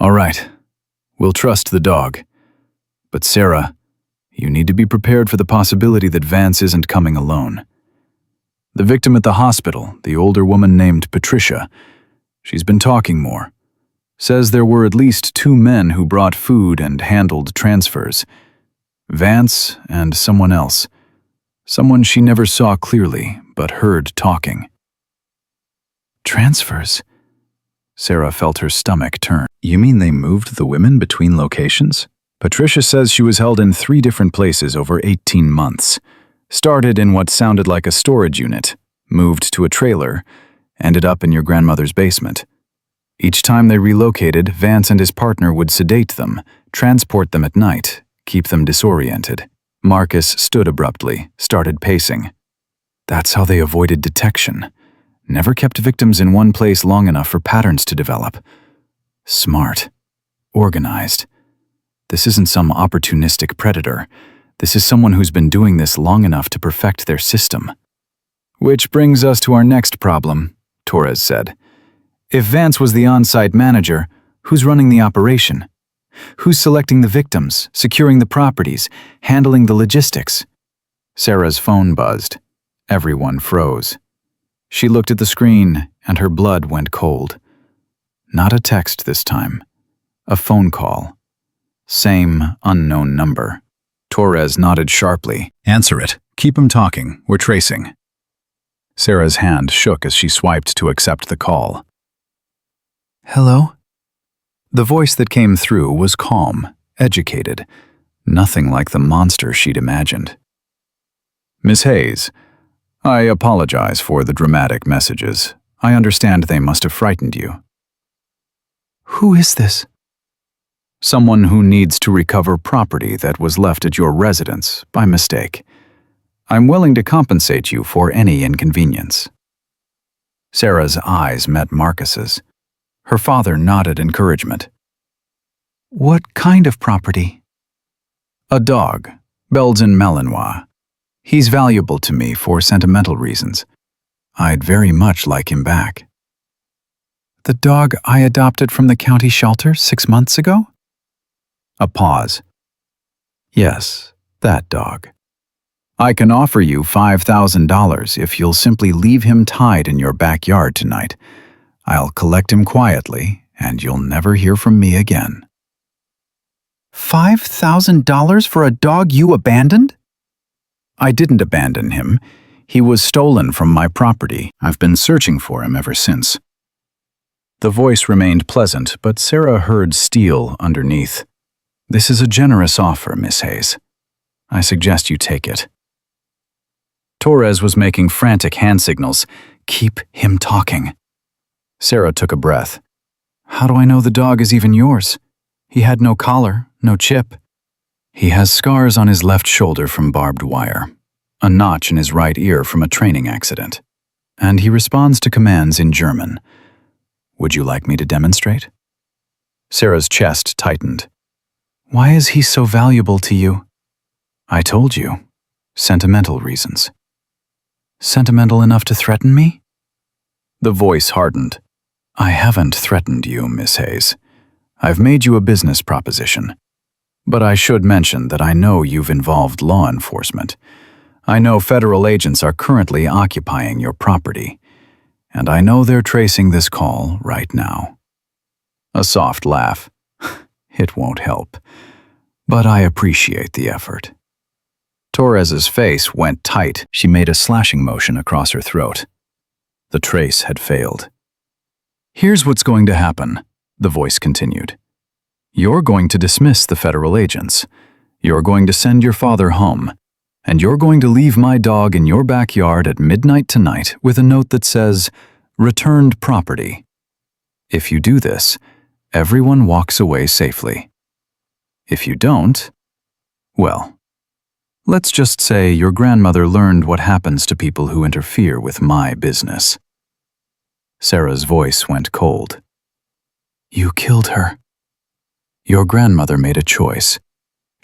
All right, we'll trust the dog. But Sarah, you need to be prepared for the possibility that Vance isn't coming alone. The victim at the hospital, the older woman named Patricia, she's been talking more. Says there were at least 2 men who brought food and handled transfers. Vance and someone else. Someone she never saw clearly, but heard talking. Transfers? Sarah felt her stomach turn. You mean they moved the women between locations? Patricia says she was held in 3 different places over 18 months. Started in what sounded like a storage unit, moved to a trailer, ended up in your grandmother's basement. Each time they relocated, Vance and his partner would sedate them, transport them at night, keep them disoriented. Marcus stood abruptly, started pacing. That's how they avoided detection. Never kept victims in one place long enough for patterns to develop. Smart. Organized. This isn't some opportunistic predator. This is someone who's been doing this long enough to perfect their system. Which brings us to our next problem, Torres said. If Vance was the on-site manager, who's running the operation? Who's selecting the victims, securing the properties, handling the logistics? Sarah's phone buzzed. Everyone froze. She looked at the screen, and her blood went cold. Not a text this time. A phone call. Same unknown number. Torres nodded sharply. Answer it. Keep him talking. We're tracing. Sarah's hand shook as she swiped to accept the call. Hello? The voice that came through was calm, educated, nothing like the monster she'd imagined. Miss Hayes, I apologize for the dramatic messages. I understand they must have frightened you. Who is this? Someone who needs to recover property that was left at your residence by mistake. I'm willing to compensate you for any inconvenience." Sarah's eyes met Marcus's. Her father nodded encouragement. "What kind of property?" "A dog, Belgian Malinois. He's valuable to me for sentimental reasons. I'd very much like him back." "The dog I adopted from the county shelter 6 months ago?" A pause. "Yes, that dog. I can offer you $5,000 if you'll simply leave him tied in your backyard tonight. I'll collect him quietly, and you'll never hear from me again." $5,000 for a dog you abandoned? I didn't abandon him. He was stolen from my property. I've been searching for him ever since. The voice remained pleasant, but Sarah heard steel underneath. "This is a generous offer, Miss Hayes. I suggest you take it." Torres was making frantic hand signals. "Keep him talking." Sarah took a breath. "How do I know the dog is even yours? He had no collar, no chip. He has scars on his left shoulder from barbed wire, a notch in his right ear from a training accident, and he responds to commands in German. Would you like me to demonstrate?" Sarah's chest tightened. "Why is he so valuable to you?" "I told you. Sentimental reasons." "Sentimental enough to threaten me?" The voice hardened. "I haven't threatened you, Miss Hayes. I've made you a business proposition. But I should mention that I know you've involved law enforcement. I know federal agents are currently occupying your property, and I know they're tracing this call right now." A soft laugh. "It won't help, but I appreciate the effort." Torres's face went tight. She made a slashing motion across her throat. The trace had failed. "Here's what's going to happen," the voice continued. "You're going to dismiss the federal agents. You're going to send your father home. And you're going to leave my dog in your backyard at midnight tonight with a note that says, 'Returned property.' If you do this, everyone walks away safely. If you don't, well, let's just say your grandmother learned what happens to people who interfere with my business." Sarah's voice went cold. "You killed her." "Your grandmother made a choice.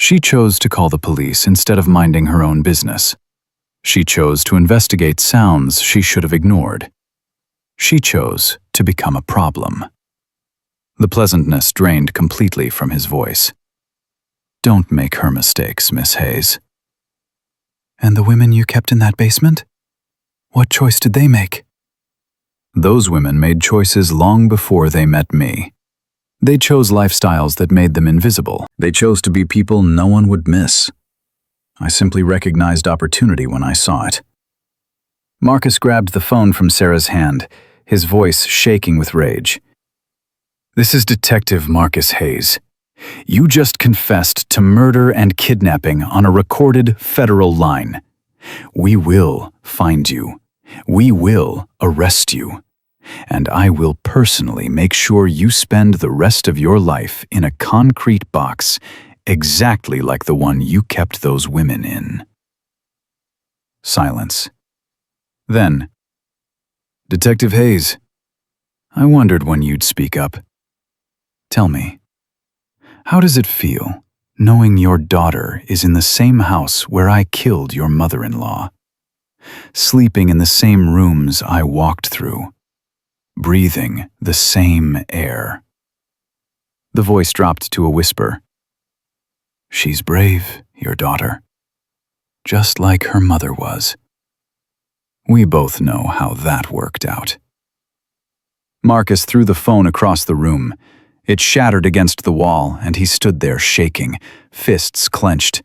She chose to call the police instead of minding her own business. She chose to investigate sounds she should have ignored. She chose to become a problem." The pleasantness drained completely from his voice. "Don't make her mistakes, Miss Hayes." "And the women you kept in that basement? What choice did they make?" "Those women made choices long before they met me. They chose lifestyles that made them invisible. They chose to be people no one would miss. I simply recognized opportunity when I saw it." Marcus grabbed the phone from Sarah's hand, his voice shaking with rage. "This is Detective Marcus Hayes. You just confessed to murder and kidnapping on a recorded federal line. We will find you. We will arrest you. And I will personally make sure you spend the rest of your life in a concrete box exactly like the one you kept those women in." Silence. Then, "Detective Hayes, I wondered when you'd speak up. Tell me, how does it feel knowing your daughter is in the same house where I killed your mother-in-law, sleeping in the same rooms I walked through, breathing the same air?" The voice dropped to a whisper. "She's brave, your daughter, just like her mother was. We both know how that worked out." Marcus threw the phone across the room. It shattered against the wall, and he stood there shaking, fists clenched,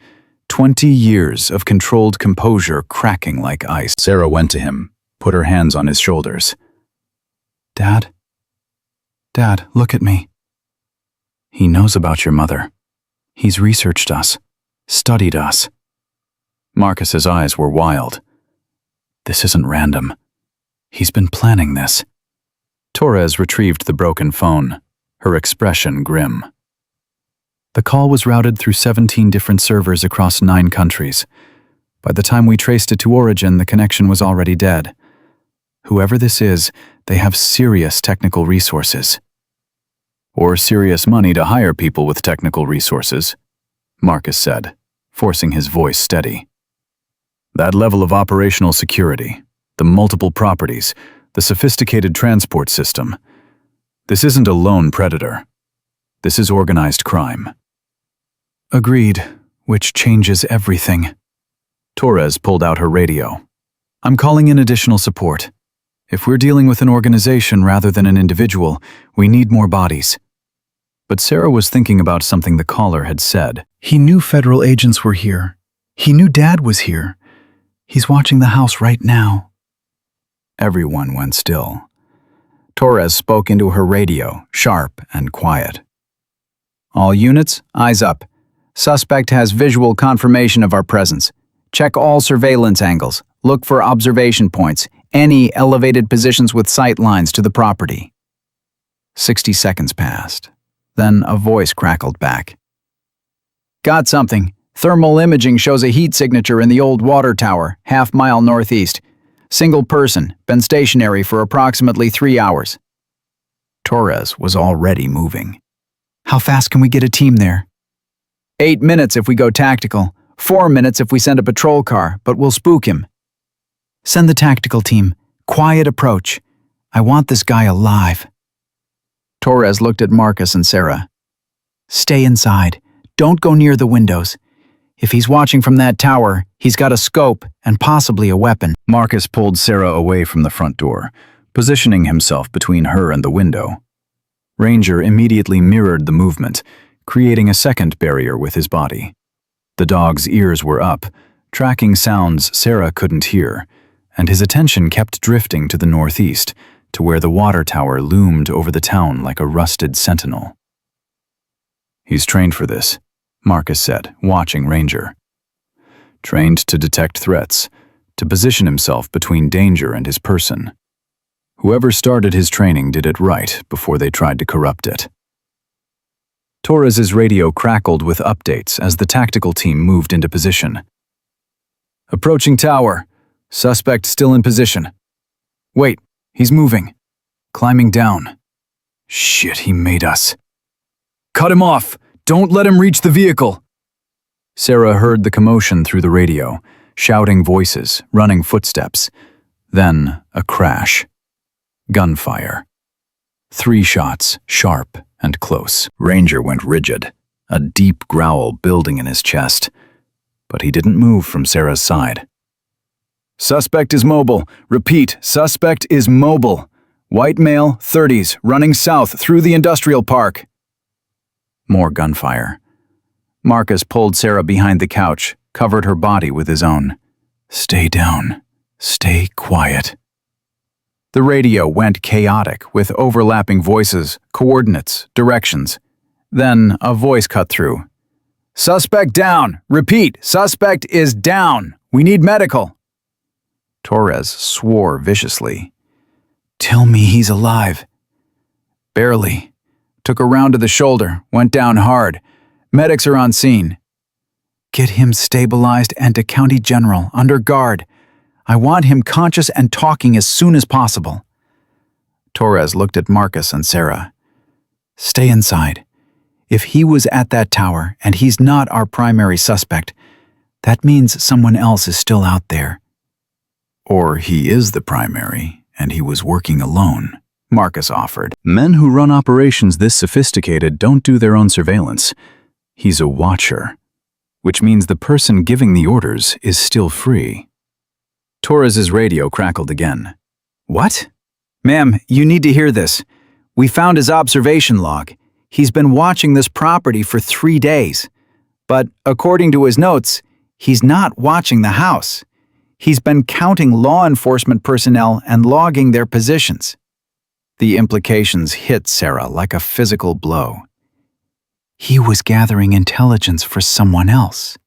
20 years of controlled composure cracking like ice. Sarah went to him, put her hands on his shoulders. "Dad? Dad, look at me." "He knows about your mother. He's researched us, studied us." Marcus's eyes were wild. "This isn't random. He's been planning this." Torres retrieved the broken phone, her expression grim. The call was routed through 17 different servers across 9 countries. By the time we traced it to origin, the connection was already dead. Whoever this is, they have serious technical resources. Or serious money to hire people with technical resources, Marcus said, forcing his voice steady. That level of operational security, the multiple properties, the sophisticated transport system. This isn't a lone predator. This is organized crime. Agreed, which changes everything. Torres pulled out her radio. I'm calling in additional support. If we're dealing with an organization rather than an individual, we need more bodies. But Sarah was thinking about something the caller had said. He knew federal agents were here. He knew Dad was here. He's watching the house right now. Everyone went still. Torres spoke into her radio, sharp and quiet. All units, eyes up. Suspect has visual confirmation of our presence. Check all surveillance angles. Look for observation points, any elevated positions with sight lines to the property. 60 seconds passed. Then a voice crackled back. Got something. Thermal imaging shows a heat signature in the old water tower, half-mile northeast. Single person, been stationary for approximately 3 hours. Torres was already moving. How fast can we get a team there? 8 minutes if we go tactical. 4 minutes if we send a patrol car, but we'll spook him. Send the tactical team. Quiet approach. I want this guy alive. Torres looked at Marcus and Sarah. Stay inside. Don't go near the windows. If he's watching from that tower, he's got a scope and possibly a weapon. Marcus pulled Sarah away from the front door, positioning himself between her and the window. Ranger immediately mirrored the movement, creating a second barrier with his body. The dog's ears were up, tracking sounds Sarah couldn't hear, and his attention kept drifting to the northeast, to where the water tower loomed over the town like a rusted sentinel. He's trained for this, Marcus said, watching Ranger. Trained to detect threats, to position himself between danger and his person. Whoever started his training did it right before they tried to corrupt it. Torres's radio crackled with updates as the tactical team moved into position. Approaching tower. Suspect still in position. Wait, he's moving. Climbing down. Shit, he made us. Cut him off! Don't let him reach the vehicle! Sarah heard the commotion through the radio, shouting voices, running footsteps. Then a crash. Gunfire. 3 shots, sharp and close. Ranger went rigid, a deep growl building in his chest. But he didn't move from Sarah's side. Suspect is mobile. Repeat, suspect is mobile. White male, 30s, running south through the industrial park. More gunfire. Marcus pulled Sarah behind the couch, covered her body with his own. Stay down. Stay quiet. The radio went chaotic with overlapping voices, coordinates, directions. Then a voice cut through. Suspect down. Repeat, suspect is down. We need medical. Torres swore viciously. Tell me he's alive. Barely. Took a round to the shoulder, went down hard. Medics are on scene. Get him stabilized and to County General, under guard. I want him conscious and talking as soon as possible. Torres looked at Marcus and Sarah. Stay inside. If he was at that tower and he's not our primary suspect, that means someone else is still out there. Or he is the primary and he was working alone, Marcus offered. Men who run operations this sophisticated don't do their own surveillance. He's a watcher, which means the person giving the orders is still free. Torres's radio crackled again. What? Ma'am, you need to hear this. We found his observation log. He's been watching this property for 3 days. But according to his notes, he's not watching the house. He's been counting law enforcement personnel and logging their positions. The implications hit Sarah like a physical blow. He was gathering intelligence for someone else.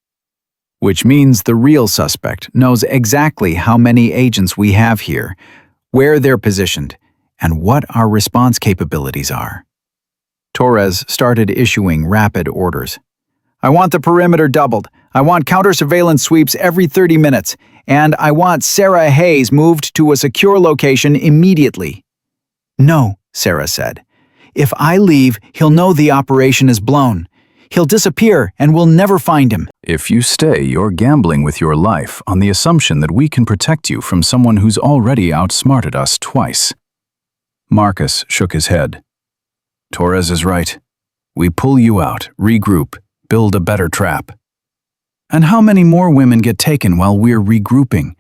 Which means the real suspect knows exactly how many agents we have here, where they're positioned, and what our response capabilities are. Torres started issuing rapid orders. I want the perimeter doubled. I want counter-surveillance sweeps every 30 minutes. And I want Sarah Hayes moved to a secure location immediately. No, Sarah said. If I leave, he'll know the operation is blown. He'll disappear and we'll never find him. If you stay, you're gambling with your life on the assumption that we can protect you from someone who's already outsmarted us twice. Marcus shook his head. Torres is right. We pull you out, regroup, build a better trap. And how many more women get taken while we're regrouping?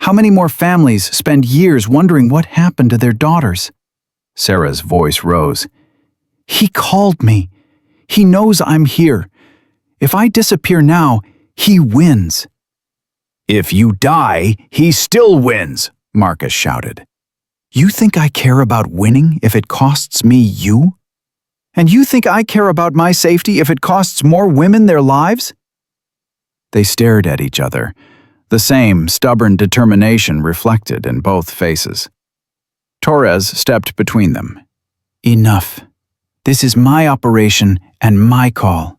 How many more families spend years wondering what happened to their daughters? Sarah's voice rose. He called me. He knows I'm here. If I disappear now, he wins. If you die, he still wins, Marcus shouted. You think I care about winning if it costs me you? And you think I care about my safety if it costs more women their lives? They stared at each other, the same stubborn determination reflected in both faces. Torres stepped between them. Enough. This is my operation and my call.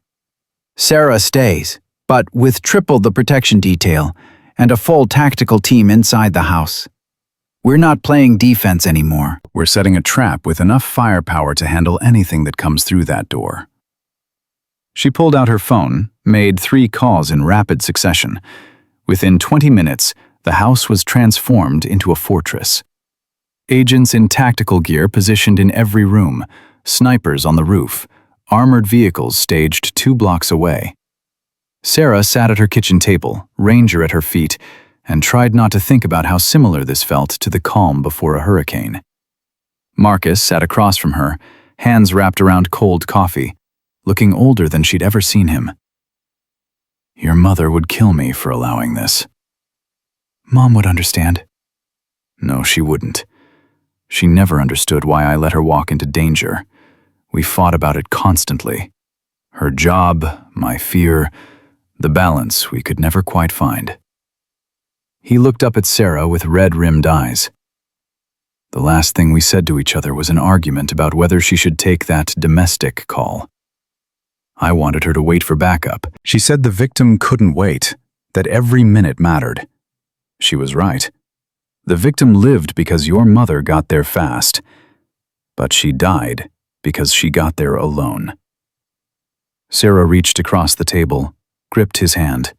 Sarah stays, but with triple the protection detail and a full tactical team inside the house. We're not playing defense anymore. We're setting a trap with enough firepower to handle anything that comes through that door. She pulled out her phone, made 3 calls in rapid succession. Within 20 minutes, the house was transformed into a fortress. Agents in tactical gear positioned in every room, snipers on the roof, armored vehicles staged 2 blocks away. Sarah sat at her kitchen table, Ranger at her feet, and tried not to think about how similar this felt to the calm before a hurricane. Marcus sat across from her, hands wrapped around cold coffee, looking older than she'd ever seen him. Your mother would kill me for allowing this. Mom would understand. No, she wouldn't. She never understood why I let her walk into danger. We fought about it constantly. Her job, my fear, the balance we could never quite find. He looked up at Sarah with red-rimmed eyes. The last thing we said to each other was an argument about whether she should take that domestic call. I wanted her to wait for backup. She said the victim couldn't wait, that every minute mattered. She was right. The victim lived because your mother got there fast, but she died because she got there alone. Sarah reached across the table, gripped his hand.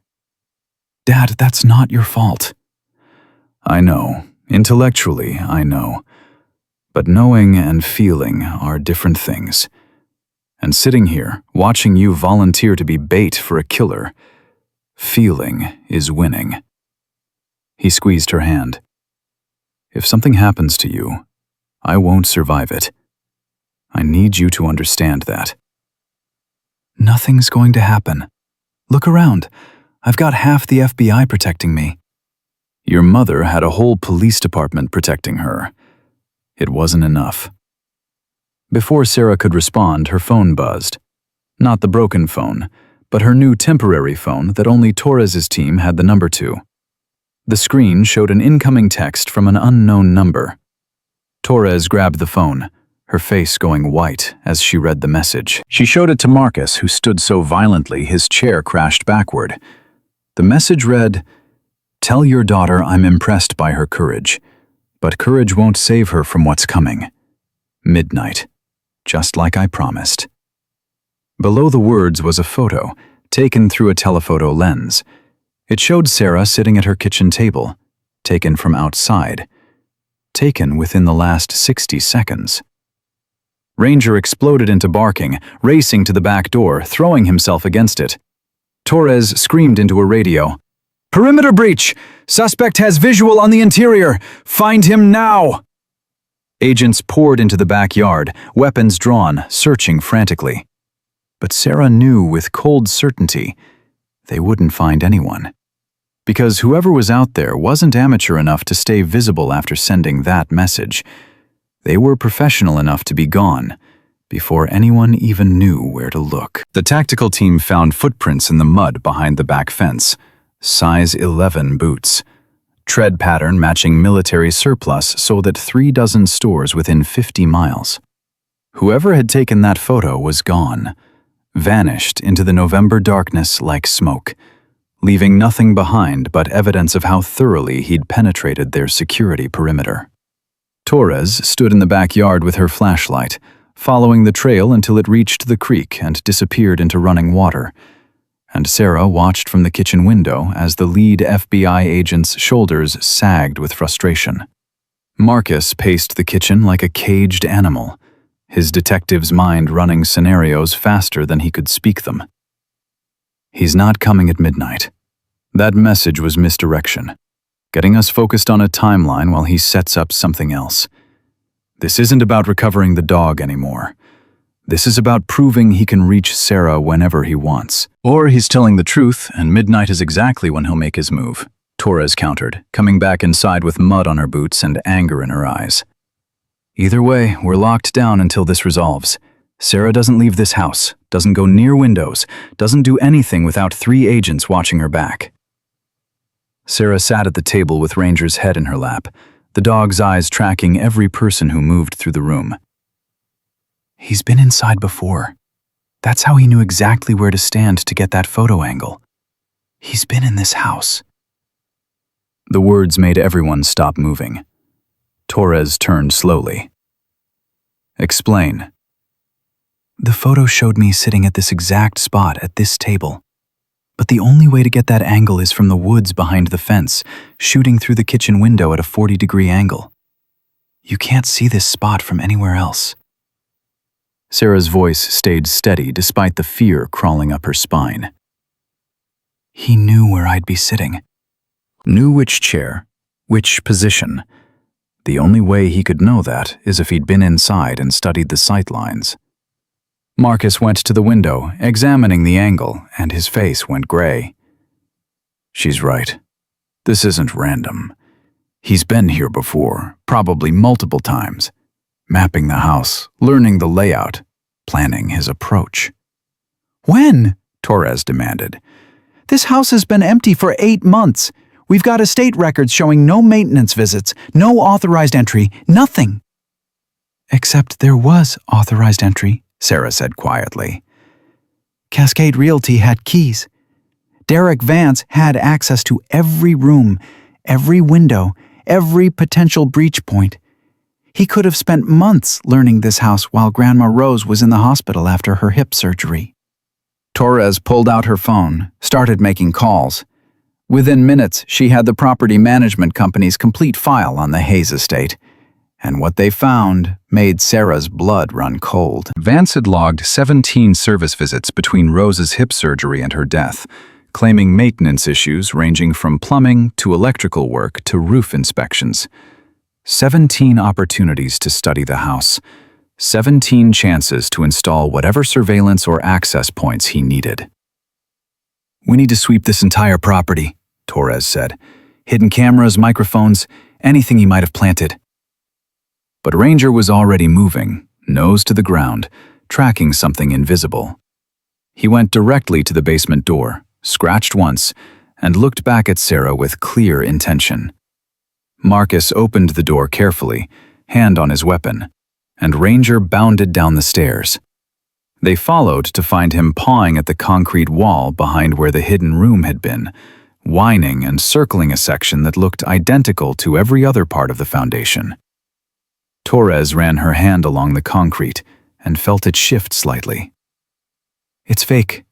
Dad, that's not your fault. I know. Intellectually, I know. But knowing and feeling are different things. And sitting here, watching you volunteer to be bait for a killer, feeling is winning. He squeezed her hand. If something happens to you, I won't survive it. I need you to understand that. Nothing's going to happen. Look around. I've got half the FBI protecting me. Your mother had a whole police department protecting her. It wasn't enough. Before Sarah could respond, her phone buzzed. Not the broken phone, but her new temporary phone that only Torres's team had the number to. The screen showed an incoming text from an unknown number. Torres grabbed the phone, her face going white as she read the message. She showed it to Marcus, who stood so violently his chair crashed backward. The message read, "Tell your daughter I'm impressed by her courage, but courage won't save her from what's coming. Midnight, just like I promised." Below the words was a photo, taken through a telephoto lens. It showed Sarah sitting at her kitchen table, taken from outside, taken within the last 60 seconds. Ranger exploded into barking, racing to the back door, throwing himself against it. Torres screamed into a radio. "Perimeter breach! Suspect has visual on the interior! Find him now!" Agents poured into the backyard, weapons drawn, searching frantically. But Sarah knew with cold certainty they wouldn't find anyone. Because whoever was out there wasn't amateur enough to stay visible after sending that message. They were professional enough to be gone before anyone even knew where to look. The tactical team found footprints in the mud behind the back fence, size 11 boots, tread pattern matching military surplus sold at 3 dozen stores within 50 miles. Whoever had taken that photo was gone, vanished into the November darkness like smoke, leaving nothing behind but evidence of how thoroughly he'd penetrated their security perimeter. Torres stood in the backyard with her flashlight, following the trail until it reached the creek and disappeared into running water, and Sarah watched from the kitchen window as the lead FBI agent's shoulders sagged with frustration. Marcus paced the kitchen like a caged animal, his detective's mind running scenarios faster than he could speak them. He's not coming at midnight. That message was misdirection, getting us focused on a timeline while he sets up something else. This isn't about recovering the dog anymore. This is about proving he can reach Sarah whenever he wants. Or he's telling the truth, and midnight is exactly when he'll make his move, Torres countered, coming back inside with mud on her boots and anger in her eyes. Either way, we're locked down until this resolves. Sarah doesn't leave this house, doesn't go near windows, doesn't do anything without 3 agents watching her back. Sarah sat at the table with Ranger's head in her lap, the dog's eyes tracking every person who moved through the room. He's been inside before. That's how he knew exactly where to stand to get that photo angle. He's been in this house. The words made everyone stop moving. Torres turned slowly. Explain. The photo showed me sitting at this exact spot at this table. But the only way to get that angle is from the woods behind the fence, shooting through the kitchen window at a 40-degree angle. You can't see this spot from anywhere else. Sarah's voice stayed steady despite the fear crawling up her spine. He knew where I'd be sitting. Knew which chair, which position. The only way he could know that is if he'd been inside and studied the sight lines. Marcus went to the window, examining the angle, and his face went gray. She's right. This isn't random. He's been here before, probably multiple times, mapping the house, learning the layout, planning his approach. When? Torres demanded. This house has been empty for 8 months. We've got estate records showing no maintenance visits, no authorized entry, nothing. Except there was authorized entry, Sarah said quietly. Cascade Realty had keys. Derek Vance had access to every room, every window, every potential breach point. He could have spent months learning this house while Grandma Rose was in the hospital after her hip surgery. Torres pulled out her phone, started making calls. Within minutes, she had the property management company's complete file on the Hayes estate, and what they found made Sarah's blood run cold. Vance had logged 17 service visits between Rose's hip surgery and her death, claiming maintenance issues ranging from plumbing to electrical work to roof inspections. 17 opportunities to study the house, 17 chances to install whatever surveillance or access points he needed. We need to sweep this entire property, Torres said. Hidden cameras, microphones, anything he might have planted. But Ranger was already moving, nose to the ground, tracking something invisible. He went directly to the basement door, scratched once, and looked back at Sarah with clear intention. Marcus opened the door carefully, hand on his weapon, and Ranger bounded down the stairs. They followed to find him pawing at the concrete wall behind where the hidden room had been, whining and circling a section that looked identical to every other part of the foundation. Torres ran her hand along the concrete and felt it shift slightly. It's fake.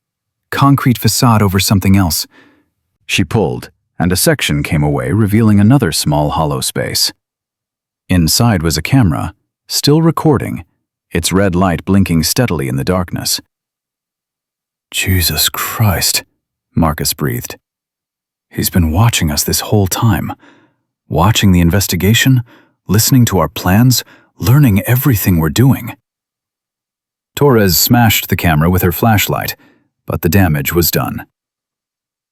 Concrete facade over something else. She pulled, and a section came away, revealing another small hollow space. Inside was a camera, still recording, its red light blinking steadily in the darkness. Jesus Christ, Marcus breathed. He's been watching us this whole time, watching the investigation, listening to our plans, learning everything we're doing. Torres smashed the camera with her flashlight, but the damage was done.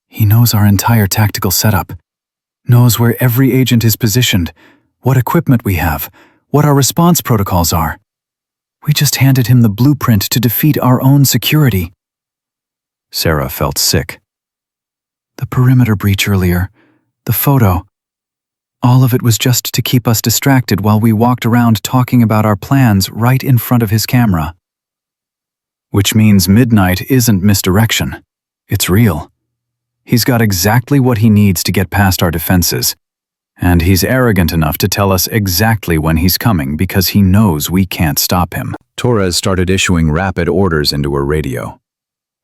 He knows our entire tactical setup, knows where every agent is positioned, what equipment we have, what our response protocols are. We just handed him the blueprint to defeat our own security. Sarah felt sick. The perimeter breach earlier, the photo. All of it was just to keep us distracted while we walked around talking about our plans right in front of his camera. Which means midnight isn't misdirection. It's real. He's got exactly what he needs to get past our defenses. And he's arrogant enough to tell us exactly when he's coming because he knows we can't stop him. Torres started issuing rapid orders into her radio.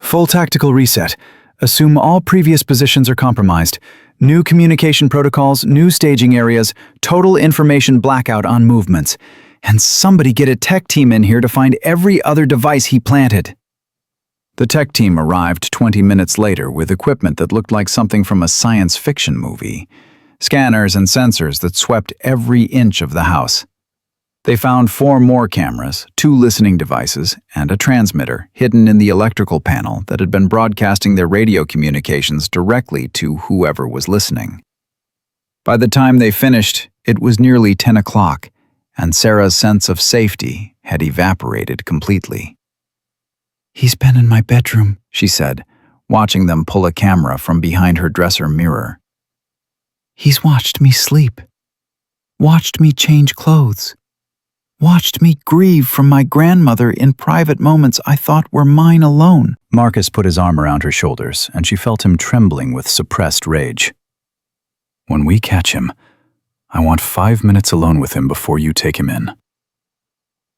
Full tactical reset. Assume all previous positions are compromised. New communication protocols, new staging areas, total information blackout on movements. And somebody get a tech team in here to find every other device he planted. The tech team arrived 20 minutes later with equipment that looked like something from a science fiction movie. Scanners and sensors that swept every inch of the house. They found 4 more cameras, 2 listening devices, and a transmitter hidden in the electrical panel that had been broadcasting their radio communications directly to whoever was listening. By the time they finished, it was nearly 10 o'clock, and Sarah's sense of safety had evaporated completely. "He's been in my bedroom," she said, watching them pull a camera from behind her dresser mirror. "He's watched me sleep, watched me change clothes, watched me grieve from my grandmother in private moments I thought were mine alone." Marcus put his arm around her shoulders, and she felt him trembling with suppressed rage. "When we catch him, I want 5 minutes alone with him before you take him in."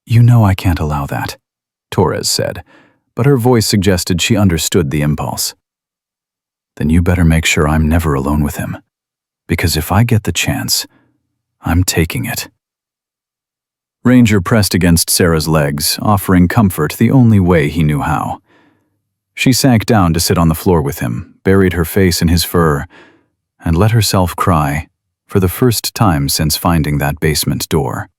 "You know I can't allow that," Torres said, but her voice suggested she understood the impulse. "Then you better make sure I'm never alone with him, because if I get the chance, I'm taking it." Ranger pressed against Sarah's legs, offering comfort the only way he knew how. She sank down to sit on the floor with him, buried her face in his fur, and let herself cry, for the first time since finding that basement door.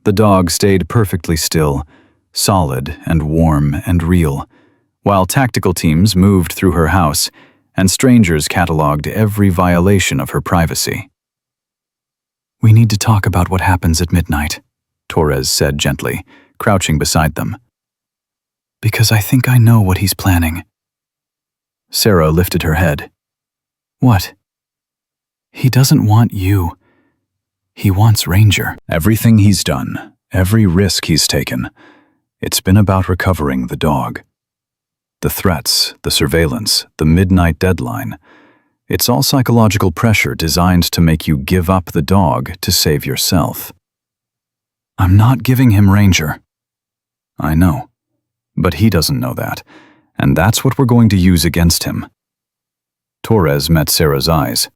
The dog stayed perfectly still, solid and warm and real, while tactical teams moved through her house and strangers cataloged every violation of her privacy. "We need to talk about what happens at midnight," Torres said gently, crouching beside them. "Because I think I know what he's planning." Sarah lifted her head. "What?" "He doesn't want you. He wants Ranger." "Everything he's done, every risk he's taken, it's been about recovering the dog. The threats, the surveillance, the midnight deadline, it's all psychological pressure designed to make you give up the dog to save yourself." "I'm not giving him Ranger." "I know, but he doesn't know that, and that's what we're going to use against him." Torres met Sarah's eyes.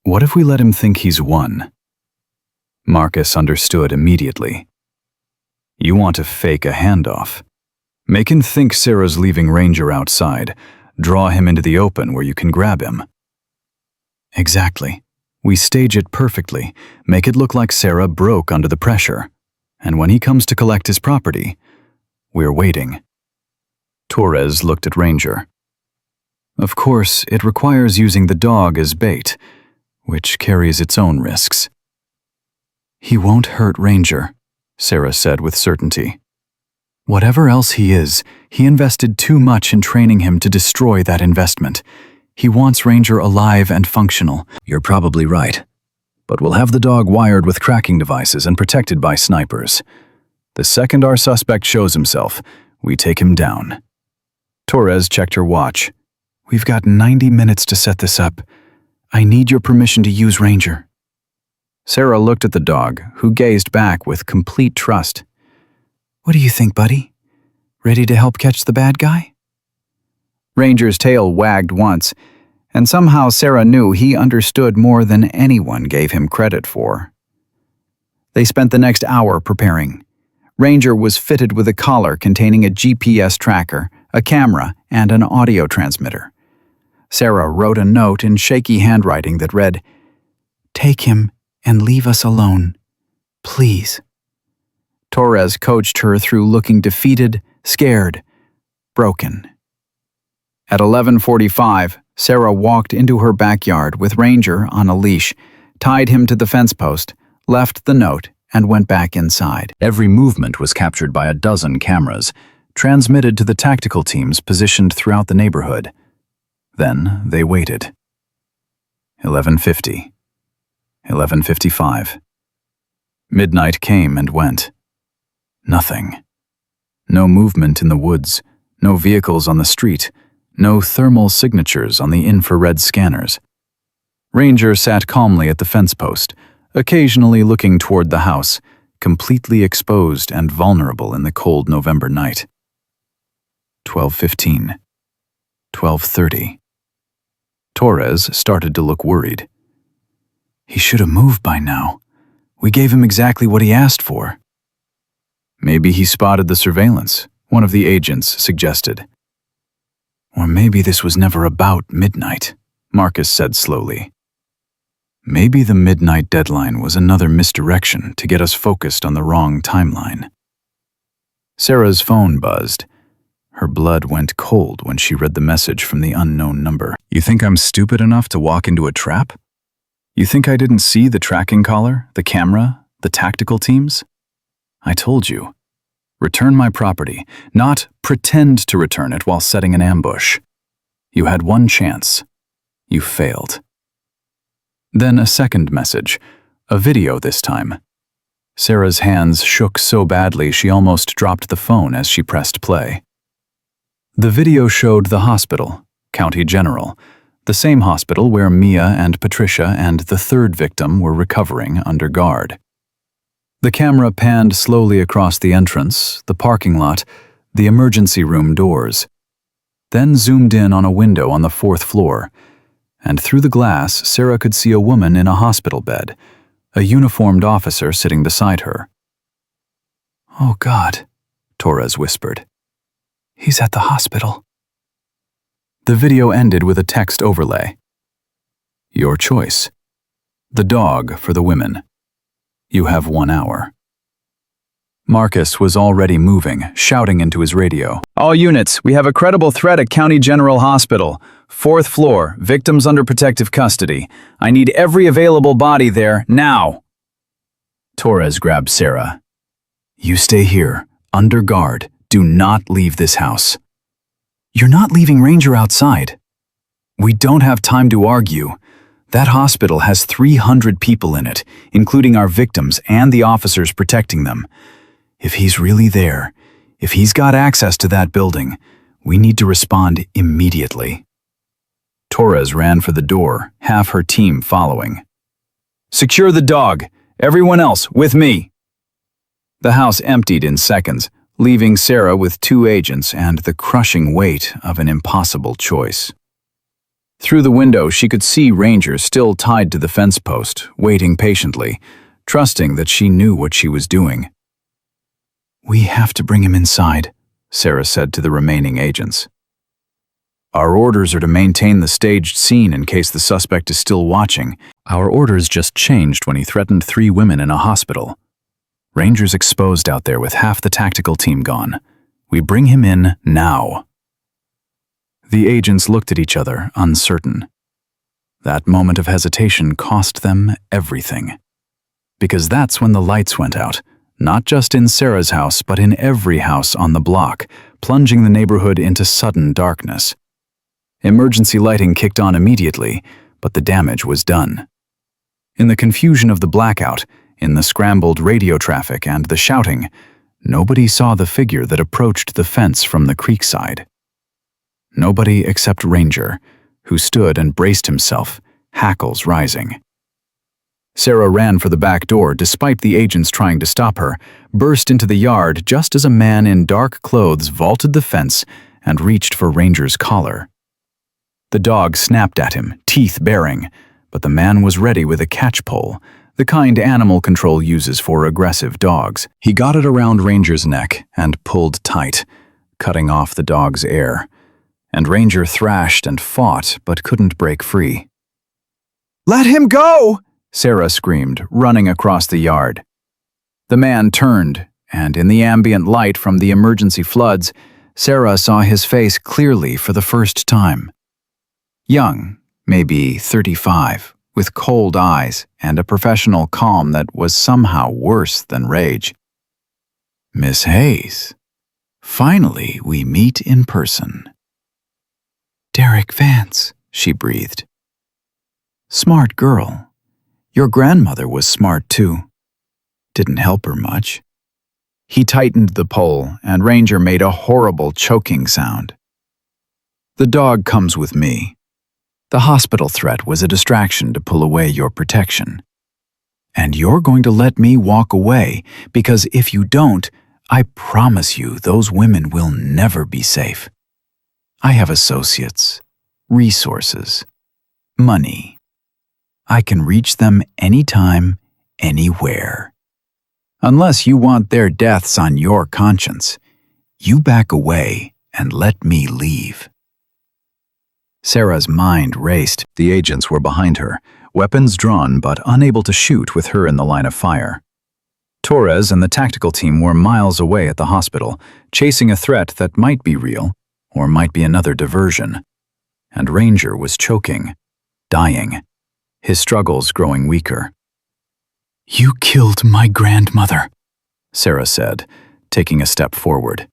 "What if we let him think he's won?" Marcus understood immediately. "You want to fake a handoff. Make him think Sarah's leaving Ranger outside, draw him into the open where you can grab him." "Exactly. We stage it perfectly, make it look like Sarah broke under the pressure, and when he comes to collect his property, we're waiting." Torres looked at Ranger. "Of course, it requires using the dog as bait, which carries its own risks." "He won't hurt Ranger," Sarah said with certainty. "Whatever else he is, he invested too much in training him to destroy that investment. He wants Ranger alive and functional." "You're probably right. But we'll have the dog wired with tracking devices and protected by snipers. The second our suspect shows himself, we take him down." Torres checked her watch. "We've got 90 minutes to set this up. I need your permission to use Ranger." Sarah looked at the dog, who gazed back with complete trust. "What do you think, buddy? Ready to help catch the bad guy?" Ranger's tail wagged once, and somehow Sarah knew he understood more than anyone gave him credit for. They spent the next hour preparing. Ranger was fitted with a collar containing a GPS tracker, a camera, and an audio transmitter. Sarah wrote a note in shaky handwriting that read, "Take him and leave us alone, please." Torres coached her through looking defeated, scared, broken. At 11:45, Sarah walked into her backyard with Ranger on a leash, tied him to the fence post, left the note, and went back inside. Every movement was captured by a dozen cameras, transmitted to the tactical teams positioned throughout the neighborhood. Then they waited. 11:50. 11:55. Midnight came and went. Nothing. No movement in the woods, no vehicles on the street, no thermal signatures on the infrared scanners. Ranger sat calmly at the fence post, occasionally looking toward the house, completely exposed and vulnerable in the cold November night. 12:15. 12:30. Torres started to look worried. He should have moved by now. We gave him exactly what he asked for. Maybe he spotted the surveillance, one of the agents suggested. Or maybe this was never about midnight, Marcus said slowly. Maybe the midnight deadline was another misdirection to get us focused on the wrong timeline. Sarah's phone buzzed. Her blood went cold when she read the message from the unknown number. You think I'm stupid enough to walk into a trap? You think I didn't see the tracking collar, the camera, the tactical teams? I told you. Return my property, not pretend to return it while setting an ambush. You had one chance. You failed. Then a second message, a video this time. Sarah's hands shook so badly she almost dropped the phone as she pressed play. The video showed the hospital, County General, the same hospital where Mia and Patricia and the third victim were recovering under guard. The camera panned slowly across the entrance, the parking lot, the emergency room doors, then zoomed in on a window on the 4th floor, and through the glass Sarah could see a woman in a hospital bed, a uniformed officer sitting beside her. "Oh God," Torres whispered. "He's at the hospital." The video ended with a text overlay. Your choice. The dog for the women. You have 1 hour. Marcus was already moving, shouting into his radio. All units, we have a credible threat at County General Hospital. 4th floor, victims under protective custody. I need every available body there, now. Torres grabbed Sarah. You stay here, under guard. Do not leave this house. You're not leaving Ranger outside. We don't have time to argue. That hospital has 300 people in it, including our victims and the officers protecting them. If he's really there, if he's got access to that building, we need to respond immediately. Torres ran for the door, half her team following. Secure the dog. Everyone else, with me. The house emptied in seconds, leaving Sarah with 2 agents and the crushing weight of an impossible choice. Through the window, she could see Ranger still tied to the fence post, waiting patiently, trusting that she knew what she was doing. We have to bring him inside, Sarah said to the remaining agents. Our orders are to maintain the staged scene in case the suspect is still watching. Our orders just changed when he threatened 3 women in a hospital. Ranger's exposed out there with half the tactical team gone. We bring him in now. The agents looked at each other, uncertain. That moment of hesitation cost them everything. Because that's when the lights went out, not just in Sarah's house, but in every house on the block, plunging the neighborhood into sudden darkness. Emergency lighting kicked on immediately, but the damage was done. In the confusion of the blackout, in the scrambled radio traffic and the shouting, nobody saw the figure that approached the fence from the creekside. Nobody except Ranger, who stood and braced himself, hackles rising. Sarah ran for the back door despite the agents trying to stop her, burst into the yard just as a man in dark clothes vaulted the fence and reached for Ranger's collar. The dog snapped at him, teeth baring, but the man was ready with a catch pole, the kind animal control uses for aggressive dogs. He got it around Ranger's neck and pulled tight, cutting off the dog's air. And Ranger thrashed and fought, but couldn't break free. "Let him go!" Sarah screamed, running across the yard. The man turned, and in the ambient light from the emergency floods, Sarah saw his face clearly for the first time. Young, maybe 35, with cold eyes and a professional calm that was somehow worse than rage. "Miss Hayes, finally we meet in person." "Derek Vance," she breathed. "Smart girl. Your grandmother was smart too. Didn't help her much. He tightened the pole, and Ranger made a horrible choking sound. The dog comes with me. The hospital threat was a distraction to pull away your protection. And you're going to let me walk away, because if you don't, I promise you those women will never be safe. I have associates, resources, money. I can reach them anytime, anywhere. Unless you want their deaths on your conscience, you back away and let me leave. Sarah's mind raced. The agents were behind her, weapons drawn but unable to shoot with her in the line of fire. Torres and the tactical team were miles away at the hospital, chasing a threat that might be real or might be another diversion. And Ranger was choking, dying, his struggles growing weaker. You killed my grandmother, Sarah said, taking a step forward.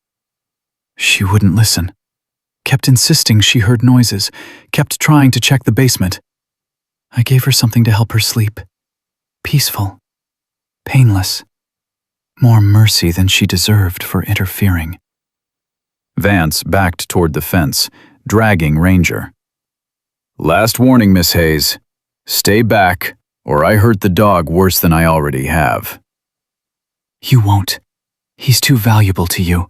She wouldn't listen. Kept insisting she heard noises, kept trying to check the basement. I gave her something to help her sleep. Peaceful. Painless. More mercy than she deserved for interfering. Vance backed toward the fence, dragging Ranger. Last warning, Miss Hayes. Stay back, or I hurt the dog worse than I already have. You won't. He's too valuable to you.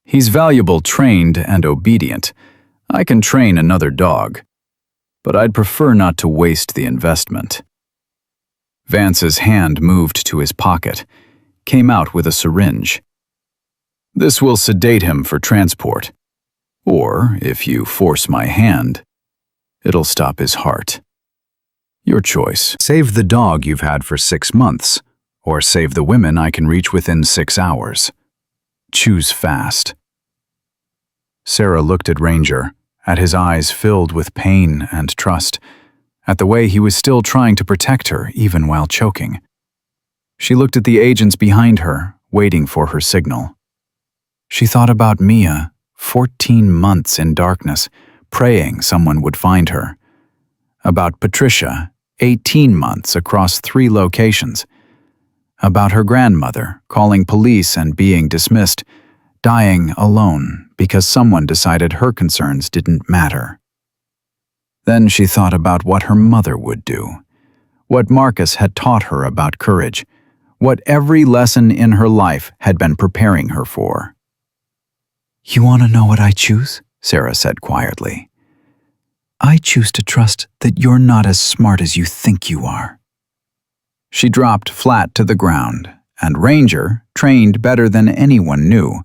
He's valuable, trained, and obedient. I can train another dog. But I'd prefer not to waste the investment. Vance's hand moved to his pocket, came out with a syringe. This will sedate him for transport. Or, if you force my hand, it'll stop his heart. Your choice. Save the dog you've had for 6 months, or save the women I can reach within 6 hours. Choose fast. Sarah looked at Ranger, at his eyes filled with pain and trust, at the way he was still trying to protect her even while choking. She looked at the agents behind her, waiting for her signal. She thought about Mia, 14 months in darkness, praying someone would find her. About Patricia, 18 months across 3 locations. About her grandmother, calling police and being dismissed, dying alone because someone decided her concerns didn't matter. Then she thought about what her mother would do, what Marcus had taught her about courage, what every lesson in her life had been preparing her for. You want to know what I choose? Sarah said quietly. I choose to trust that you're not as smart as you think you are. She dropped flat to the ground, and Ranger, trained better than anyone knew,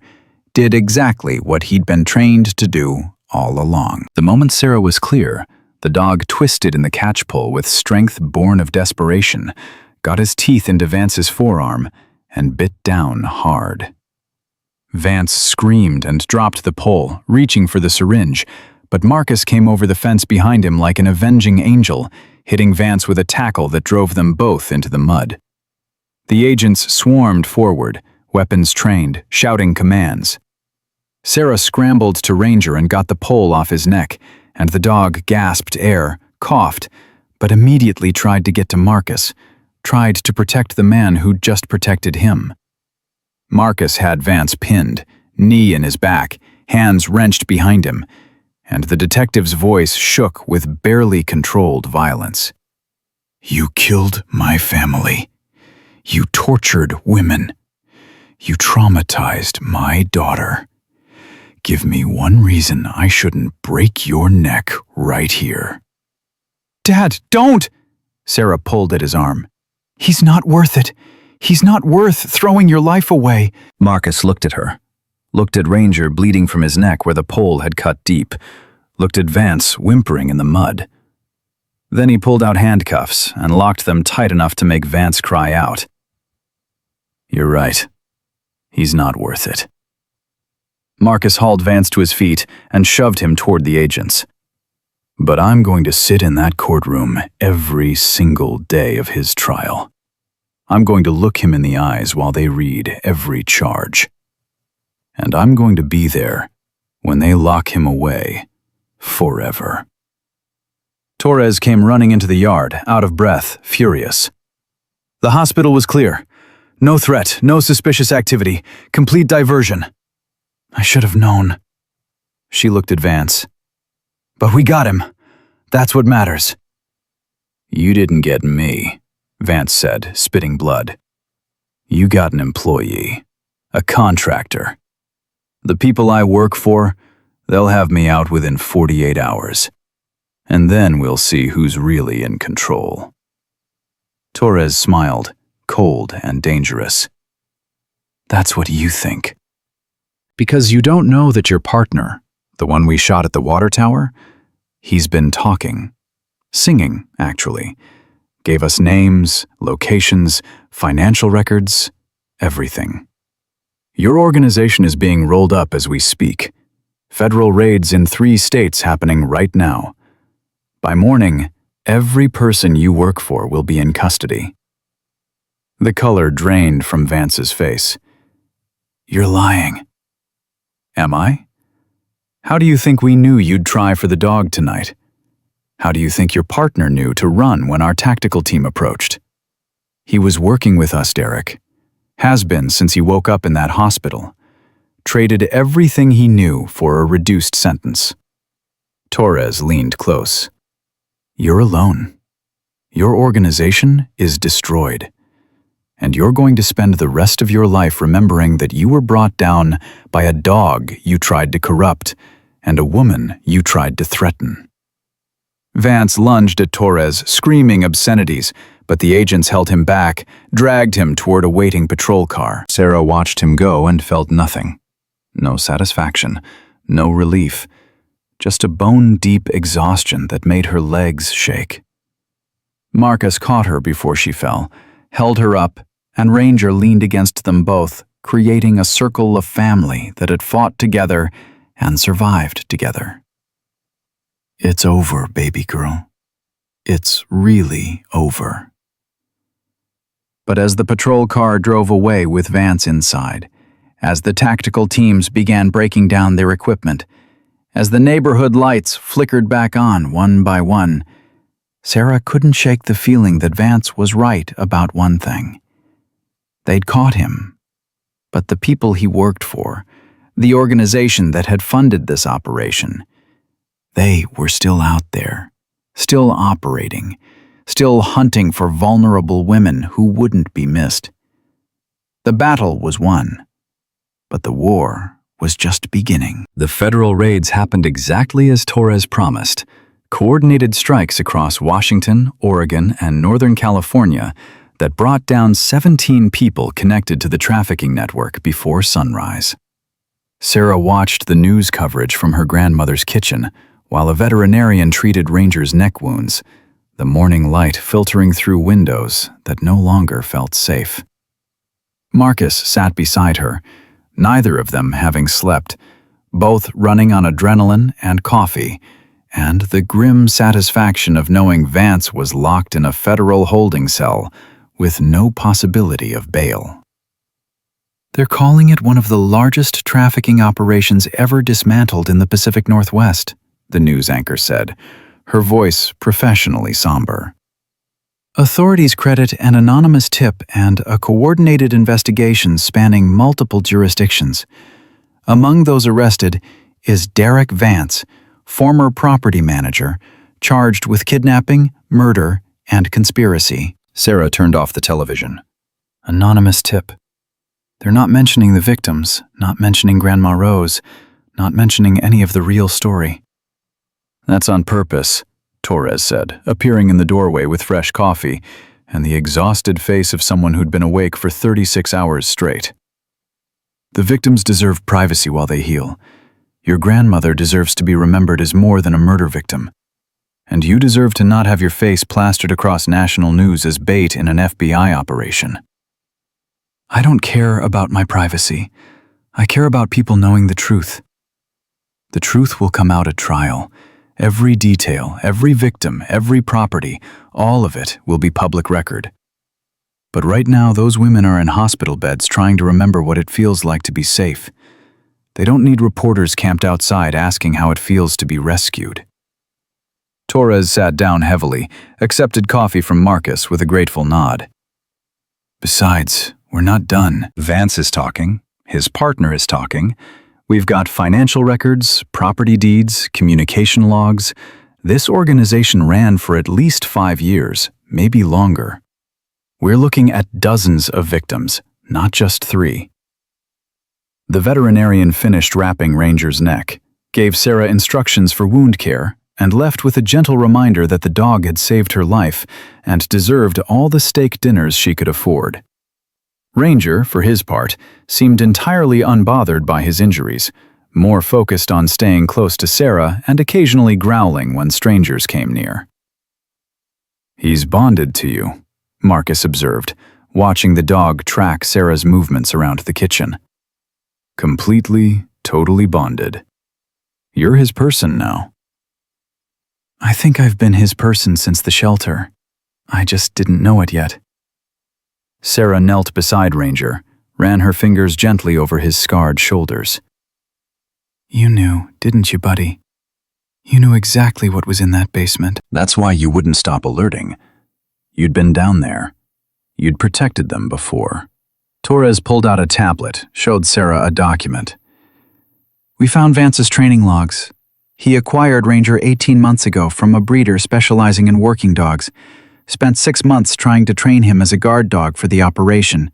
did exactly what he'd been trained to do all along. The moment Sarah was clear, the dog twisted in the catch-pole with strength born of desperation, got his teeth into Vance's forearm, and bit down hard. Vance screamed and dropped the pole, reaching for the syringe, but Marcus came over the fence behind him like an avenging angel, hitting Vance with a tackle that drove them both into the mud. The agents swarmed forward, weapons trained, shouting commands. Sarah scrambled to Ranger and got the pole off his neck, and the dog gasped air, coughed, but immediately tried to get to Marcus, tried to protect the man who'd just protected him. Marcus had Vance pinned, knee in his back, hands wrenched behind him, and the detective's voice shook with barely controlled violence. You killed my family. You tortured women. You traumatized my daughter. Give me one reason I shouldn't break your neck right here. Dad, don't! Sarah pulled at his arm. He's not worth it. He's not worth throwing your life away. Marcus looked at her, looked at Ranger bleeding from his neck where the pole had cut deep, looked at Vance whimpering in the mud. Then he pulled out handcuffs and locked them tight enough to make Vance cry out. You're right. He's not worth it. Marcus hauled Vance to his feet and shoved him toward the agents. But I'm going to sit in that courtroom every single day of his trial. I'm going to look him in the eyes while they read every charge. And I'm going to be there when they lock him away forever. Torres came running into the yard, out of breath, furious. The hospital was clear. No threat, no suspicious activity, complete diversion. I should have known. She looked at Vance. But we got him. That's what matters. You didn't get me, Vance said, spitting blood. You got an employee, a contractor. The people I work for, they'll have me out within 48 hours. And then we'll see who's really in control. Torres smiled, cold and dangerous. That's what you think. Because you don't know that your partner, the one we shot at the water tower, he's been talking. Singing, actually. Gave us names, locations, financial records, everything. Your organization is being rolled up as we speak. Federal raids in 3 states happening right now. By morning, every person you work for will be in custody. The color drained from Vance's face. You're lying. Am I? How do you think we knew you'd try for the dog tonight? How do you think your partner knew to run when our tactical team approached? He was working with us, Derek. Has been since he woke up in that hospital. Traded everything he knew for a reduced sentence. Torres leaned close. You're alone. Your organization is destroyed. And you're going to spend the rest of your life remembering that you were brought down by a dog you tried to corrupt and a woman you tried to threaten. Vance lunged at Torres, screaming obscenities, but the agents held him back, dragged him toward a waiting patrol car. Sarah watched him go and felt nothing. No satisfaction, no relief, just a bone-deep exhaustion that made her legs shake. Marcus caught her before she fell, held her up, and Ranger leaned against them both, creating a circle of family that had fought together and survived together. It's over, baby girl. It's really over. But as the patrol car drove away with Vance inside, as the tactical teams began breaking down their equipment, as the neighborhood lights flickered back on one by one, Sarah couldn't shake the feeling that Vance was right about one thing. They'd caught him. But the people he worked for, the organization that had funded this operation, they were still out there, still operating, still hunting for vulnerable women who wouldn't be missed. The battle was won, but the war was just beginning. The federal raids happened exactly as Torres promised. Coordinated strikes across Washington, Oregon, and Northern California that brought down 17 people connected to the trafficking network before sunrise. Sarah watched the news coverage from her grandmother's kitchen while a veterinarian treated Ranger's neck wounds, the morning light filtering through windows that no longer felt safe. Marcus sat beside her, neither of them having slept, both running on adrenaline and coffee, and the grim satisfaction of knowing Vance was locked in a federal holding cell with no possibility of bail. They're calling it one of the largest trafficking operations ever dismantled in the Pacific Northwest, the news anchor said, her voice professionally somber. Authorities credit an anonymous tip and a coordinated investigation spanning multiple jurisdictions. Among those arrested is Derek Vance, former property manager, charged with kidnapping, murder, and conspiracy. Sarah turned off the television. Anonymous tip. They're not mentioning the victims, not mentioning Grandma Rose, not mentioning any of the real story. That's on purpose, Torres said, appearing in the doorway with fresh coffee and the exhausted face of someone who'd been awake for 36 hours straight. The victims deserve privacy while they heal. Your grandmother deserves to be remembered as more than a murder victim. And you deserve to not have your face plastered across national news as bait in an FBI operation. I don't care about my privacy. I care about people knowing the truth. The truth will come out at trial. Every detail, every victim, every property, all of it will be public record. But right now, those women are in hospital beds trying to remember what it feels like to be safe. They don't need reporters camped outside asking how it feels to be rescued. Torres sat down heavily, accepted coffee from Marcus with a grateful nod. Besides, we're not done. Vance is talking. His partner is talking. We've got financial records, property deeds, communication logs. This organization ran for at least 5 years, maybe longer. We're looking at dozens of victims, not just 3. The veterinarian finished wrapping Ranger's neck, gave Sarah instructions for wound care, and left with a gentle reminder that the dog had saved her life and deserved all the steak dinners she could afford. Ranger, for his part, seemed entirely unbothered by his injuries, more focused on staying close to Sarah and occasionally growling when strangers came near. "He's bonded to you," Marcus observed, watching the dog track Sarah's movements around the kitchen. "Completely, totally bonded. You're his person now." I think I've been his person since the shelter. I just didn't know it yet. Sarah knelt beside Ranger, ran her fingers gently over his scarred shoulders. You knew, didn't you, buddy? You knew exactly what was in that basement. That's why you wouldn't stop alerting. You'd been down there. You'd protected them before. Torres pulled out a tablet, showed Sarah a document. We found Vance's training logs. He acquired Ranger 18 months ago from a breeder specializing in working dogs. Spent 6 months trying to train him as a guard dog for the operation.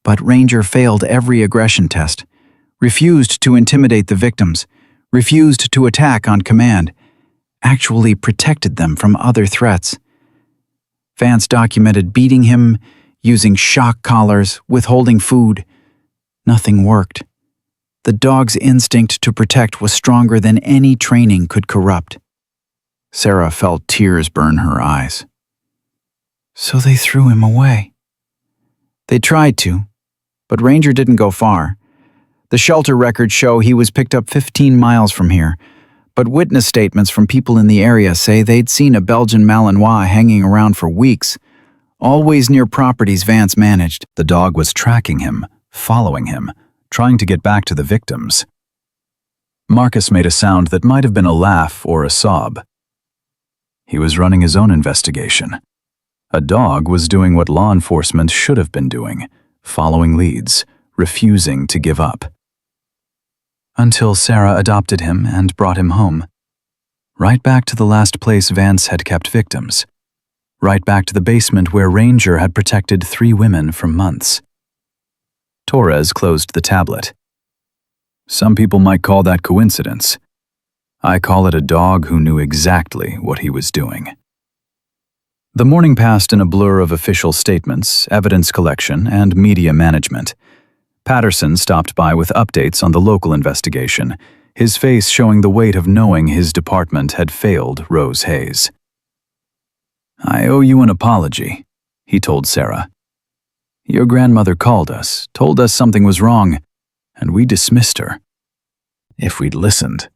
But Ranger failed every aggression test, refused to intimidate the victims, refused to attack on command, actually protected them from other threats. Vance documented beating him, using shock collars, withholding food. Nothing worked. The dog's instinct to protect was stronger than any training could corrupt. Sarah felt tears burn her eyes. So they threw him away. They tried to, but Ranger didn't go far. The shelter records show he was picked up 15 miles from here, but witness statements from people in the area say they'd seen a Belgian Malinois hanging around for weeks, always near properties Vance managed. The dog was tracking him, following him, trying to get back to the victims. Marcus made a sound that might have been a laugh or a sob. He was running his own investigation. A dog was doing what law enforcement should have been doing, following leads, refusing to give up. Until Sarah adopted him and brought him home. Right back to the last place Vance had kept victims. Right back to the basement where Ranger had protected 3 women for months. Torres closed the tablet. Some people might call that coincidence. I call it a dog who knew exactly what he was doing. The morning passed in a blur of official statements, evidence collection, and media management. Patterson stopped by with updates on the local investigation, his face showing the weight of knowing his department had failed Rose Hayes. "I owe you an apology," he told Sarah. "Your grandmother called us, told us something was wrong, and we dismissed her. If we'd listened,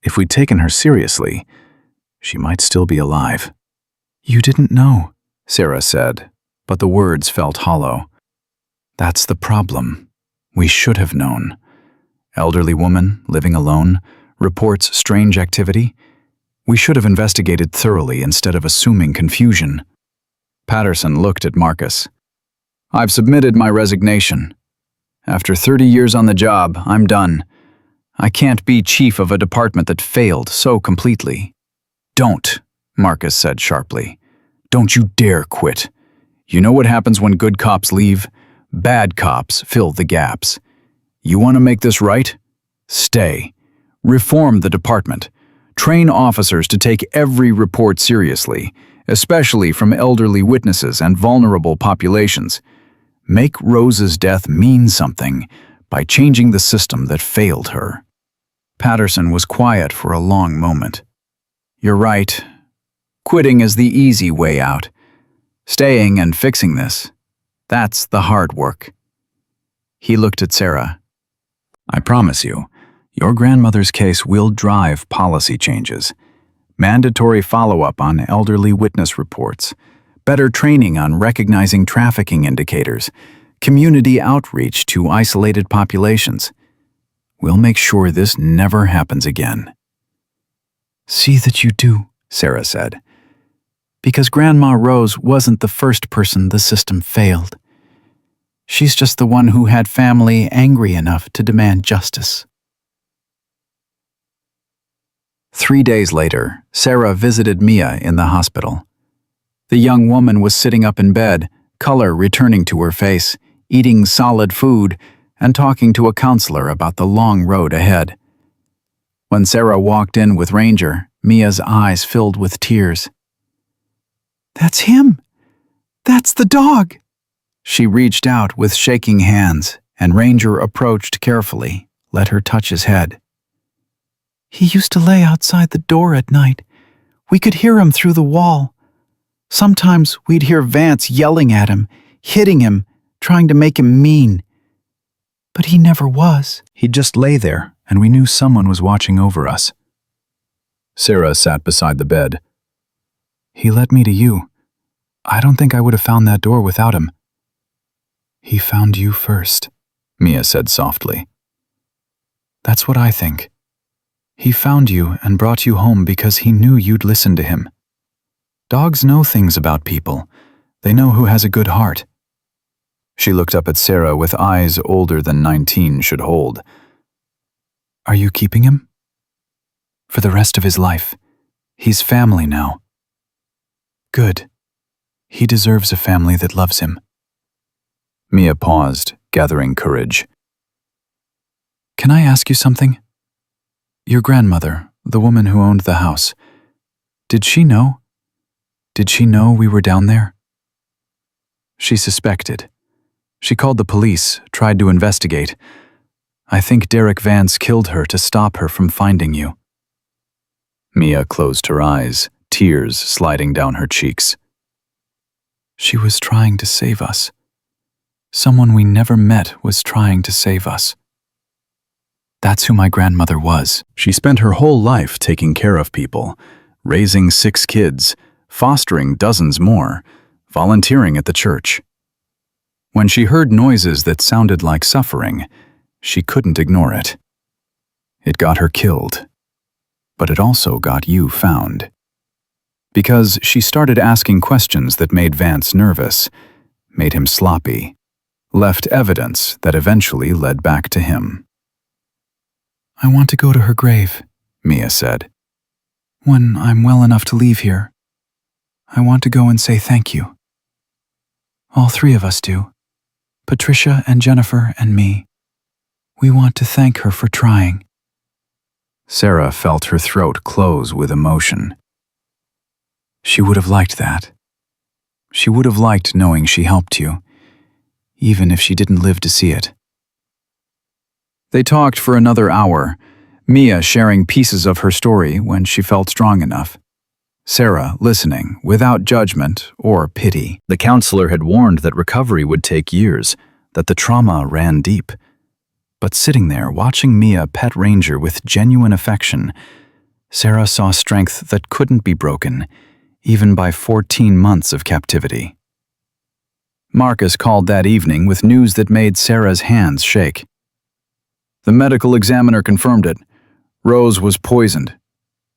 if we'd taken her seriously, she might still be alive." You didn't know, Sarah said, but the words felt hollow. That's the problem. We should have known. Elderly woman, living alone, reports strange activity. We should have investigated thoroughly instead of assuming confusion. Patterson looked at Marcus. "I've submitted my resignation. After 30 years on the job, I'm done. I can't be chief of a department that failed so completely." "Don't," Marcus said sharply. "Don't you dare quit. You know what happens when good cops leave? Bad cops fill the gaps. You want to make this right? Stay. Reform the department. Train officers to take every report seriously, especially from elderly witnesses and vulnerable populations. Make Rose's death mean something by changing the system that failed her." Patterson was quiet for a long moment. "You're right. Quitting is the easy way out. Staying and fixing this, that's the hard work." He looked at Sarah. "I promise you, your grandmother's case will drive policy changes. Mandatory follow-up on elderly witness reports, better training on recognizing trafficking indicators, community outreach to isolated populations. We'll make sure this never happens again." "See that you do," Sarah said. Because Grandma Rose wasn't the first person the system failed. She's just the one who had family angry enough to demand justice. 3 days later, Sarah visited Mia in the hospital. The young woman was sitting up in bed, color returning to her face, eating solid food, and talking to a counselor about the long road ahead. When Sarah walked in with Ranger, Mia's eyes filled with tears. "That's him! That's the dog!" She reached out with shaking hands, and Ranger approached carefully, let her touch his head. "He used to lay outside the door at night. We could hear him through the wall. Sometimes we'd hear Vance yelling at him, hitting him, trying to make him mean. But he never was. He'd just lay there, and we knew someone was watching over us." Sarah sat beside the bed. "He led me to you. I don't think I would have found that door without him." "He found you first," Mia said softly. "That's what I think. He found you and brought you home because he knew you'd listen to him. Dogs know things about people. They know who has a good heart." She looked up at Sarah with eyes older than 19 should hold. "Are you keeping him?" "For the rest of his life. He's family now." "Good. He deserves a family that loves him." Mia paused, gathering courage. "Can I ask you something? Your grandmother, the woman who owned the house, did she know? Did she know we were down there?" "She suspected. She called the police, tried to investigate. I think Derek Vance killed her to stop her from finding you." Mia closed her eyes, tears sliding down her cheeks. "She was trying to save us. Someone we never met was trying to save us. That's who my grandmother was." She spent her whole life taking care of people, raising 6 kids, fostering dozens more, volunteering at the church. When she heard noises that sounded like suffering, she couldn't ignore it. It got her killed, but it also got you found. Because she started asking questions that made Vance nervous, made him sloppy, left evidence that eventually led back to him. "I want to go to her grave," Mia said. "When I'm well enough to leave here. I want to go and say thank you. All 3 of us do. Patricia and Jennifer and me. We want to thank her for trying." Sarah felt her throat close with emotion. She would have liked that. She would have liked knowing she helped you, even if she didn't live to see it. They talked for another hour, Mia sharing pieces of her story when she felt strong enough. Sarah listening, without judgment or pity. The counselor had warned that recovery would take years, that the trauma ran deep. But sitting there, watching Mia pet Ranger with genuine affection, Sarah saw strength that couldn't be broken, even by 14 months of captivity. Marcus called that evening with news that made Sarah's hands shake. The medical examiner confirmed it. Rose was poisoned.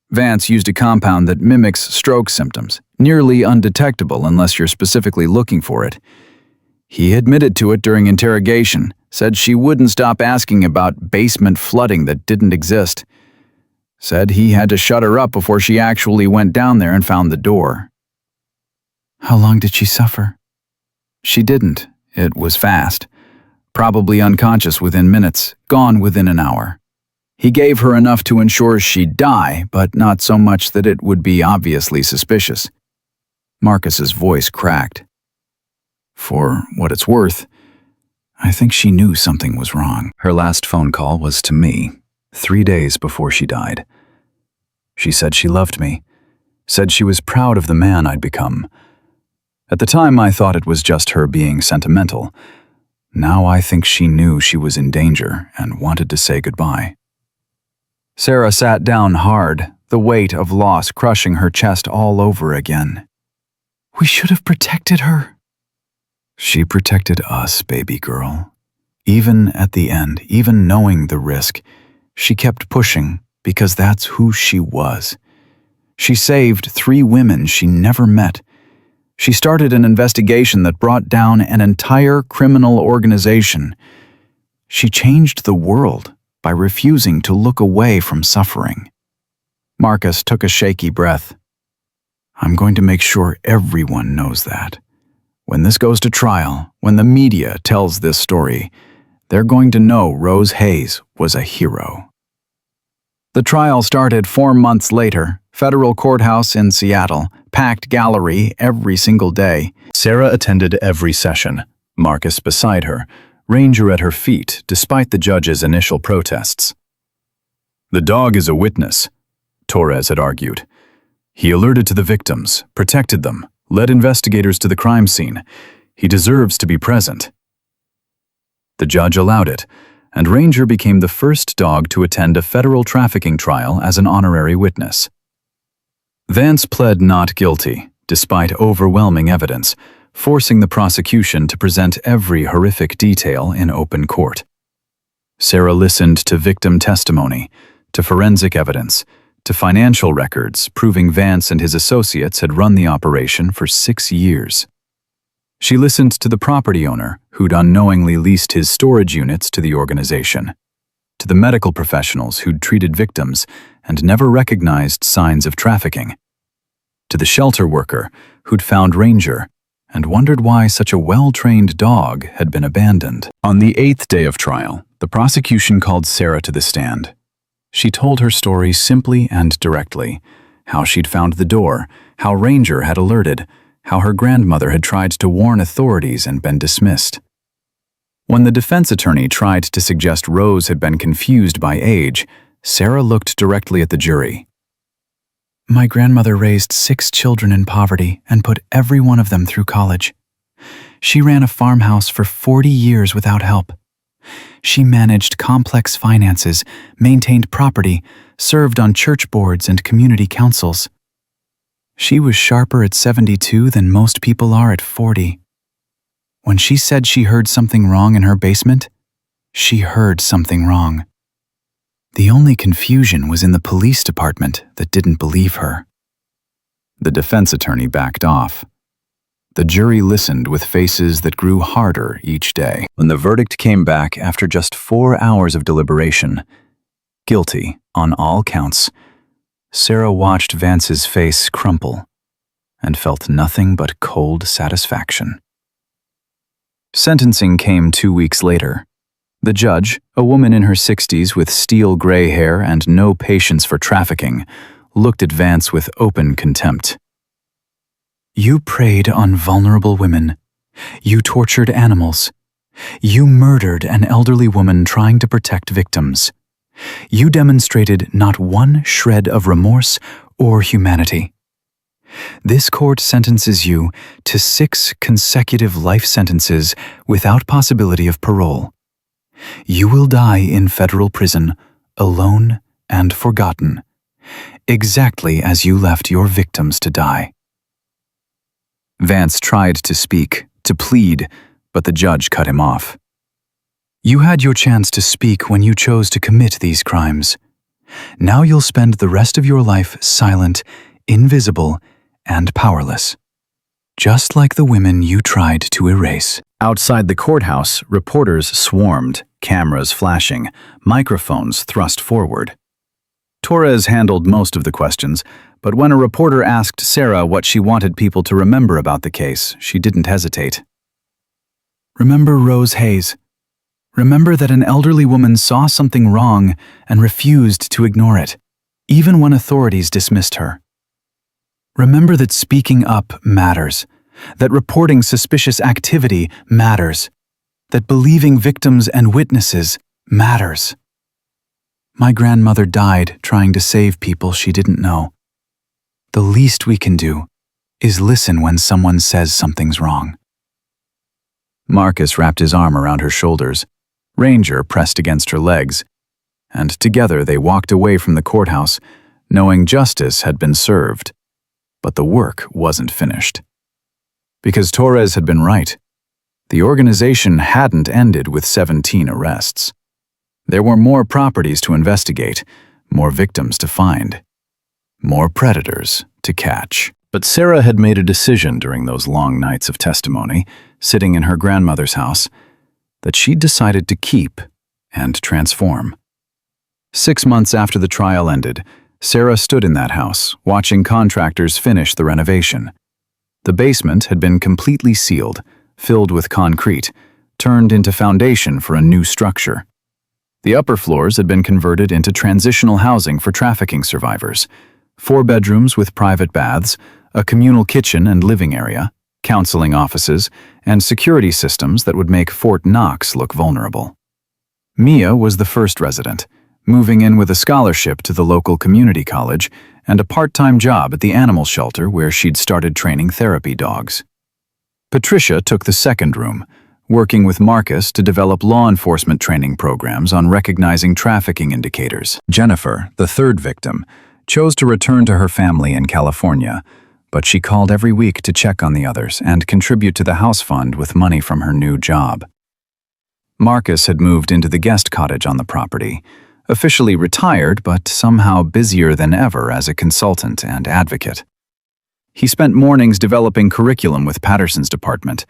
Vance used a compound that mimics stroke symptoms, nearly undetectable unless you're specifically looking for it. He admitted to it during interrogation, said she wouldn't stop asking about basement flooding that didn't exist. Said he had to shut her up before she actually went down there and found the door. "How long did she suffer?" "She didn't. It was fast. Probably unconscious within minutes, gone within an hour. He gave her enough to ensure she'd die, but not so much that it would be obviously suspicious." Marcus's voice cracked. "For what it's worth, I think she knew something was wrong." Her last phone call was to me, 3 days before she died. She said she loved me, said she was proud of the man I'd become. At the time, I thought it was just her being sentimental. Now I think she knew she was in danger and wanted to say goodbye. Sarah sat down hard, the weight of loss crushing her chest all over again. "We should have protected her." "She protected us, baby girl. Even at the end, even knowing the risk, she kept pushing because that's who she was. She saved 3 women she never met. She started an investigation that brought down an entire criminal organization. She changed the world by refusing to look away from suffering. Marcus took a shaky breath. I'm going to make sure everyone knows that. When this goes to trial, when the media tells this story, they're going to know Rose Hayes was a hero. The trial started 4 months later, federal courthouse in Seattle, packed gallery every single day. Sarah attended every session, Marcus beside her, Ranger at her feet, despite the judge's initial protests. The dog is a witness, Torres had argued. He alerted to the victims, protected them, led investigators to the crime scene. He deserves to be present. The judge allowed it, and Ranger became the first dog to attend a federal trafficking trial as an honorary witness. Vance pled not guilty, despite overwhelming evidence, forcing the prosecution to present every horrific detail in open court. Sarah listened to victim testimony, to forensic evidence, to financial records proving Vance and his associates had run the operation for 6 years. She listened to the property owner who'd unknowingly leased his storage units to the organization, to the medical professionals who'd treated victims and never recognized signs of trafficking, to the shelter worker who'd found Ranger and wondered why such a well-trained dog had been abandoned. On the 8th day of trial, the prosecution called Sarah to the stand. She told her story simply and directly, how she'd found the door, how Ranger had alerted, how her grandmother had tried to warn authorities and been dismissed. When the defense attorney tried to suggest Rose had been confused by age, Sarah looked directly at the jury. My grandmother raised 6 children in poverty and put every one of them through college. She ran a farmhouse for 40 years without help. She managed complex finances, maintained property, served on church boards and community councils. She was sharper at 72 than most people are at 40. When she said she heard something wrong in her basement, she heard something wrong. The only confusion was in the police department that didn't believe her. The defense attorney backed off. The jury listened with faces that grew harder each day. When the verdict came back after just 4 hours of deliberation, guilty on all counts, Sarah watched Vance's face crumple and felt nothing but cold satisfaction. Sentencing came 2 weeks later. The judge, a woman in her 60s with steel gray hair and no patience for trafficking, looked at Vance with open contempt. You preyed on vulnerable women. You tortured animals. You murdered an elderly woman trying to protect victims. You demonstrated not one shred of remorse or humanity. This court sentences you to 6 consecutive life sentences without possibility of parole. You will die in federal prison, alone and forgotten, exactly as you left your victims to die. Vance tried to speak, to plead, but the judge cut him off. You had your chance to speak when you chose to commit these crimes. Now you'll spend the rest of your life silent, invisible, and powerless, just like the women you tried to erase. Outside the courthouse, reporters swarmed, cameras flashing, microphones thrust forward. Torres handled most of the questions, but when a reporter asked Sarah what she wanted people to remember about the case, she didn't hesitate. Remember Rose Hayes. Remember that an elderly woman saw something wrong and refused to ignore it, even when authorities dismissed her. Remember that speaking up matters, that reporting suspicious activity matters, that believing victims and witnesses matters. My grandmother died trying to save people she didn't know. The least we can do is listen when someone says something's wrong. Marcus wrapped his arm around her shoulders. Ranger pressed against her legs, and together they walked away from the courthouse, knowing justice had been served. But the work wasn't finished. Because Torres had been right. The organization hadn't ended with 17 arrests. There were more properties to investigate, more victims to find. more predators to catch. But Sarah had made a decision during those long nights of testimony, sitting in her grandmother's house, that she'd decided to keep and transform. 6 months after the trial ended, Sarah stood in that house, watching contractors finish the renovation. The basement had been completely sealed, filled with concrete, turned into foundation for a new structure. The upper floors had been converted into transitional housing for trafficking survivors. 4 bedrooms with private baths, a communal kitchen and living area, counseling offices, and security systems that would make Fort Knox look vulnerable. Mia was the first resident, moving in with a scholarship to the local community college and a part-time job at the animal shelter where she'd started training therapy dogs. Patricia took the second room, working with Marcus to develop law enforcement training programs on recognizing trafficking indicators. Jennifer, the third victim, chose to return to her family in California, but she called every week to check on the others and contribute to the house fund with money from her new job. Marcus had moved into the guest cottage on the property, officially retired but somehow busier than ever as a consultant and advocate. He spent mornings developing curriculum with Patterson's department,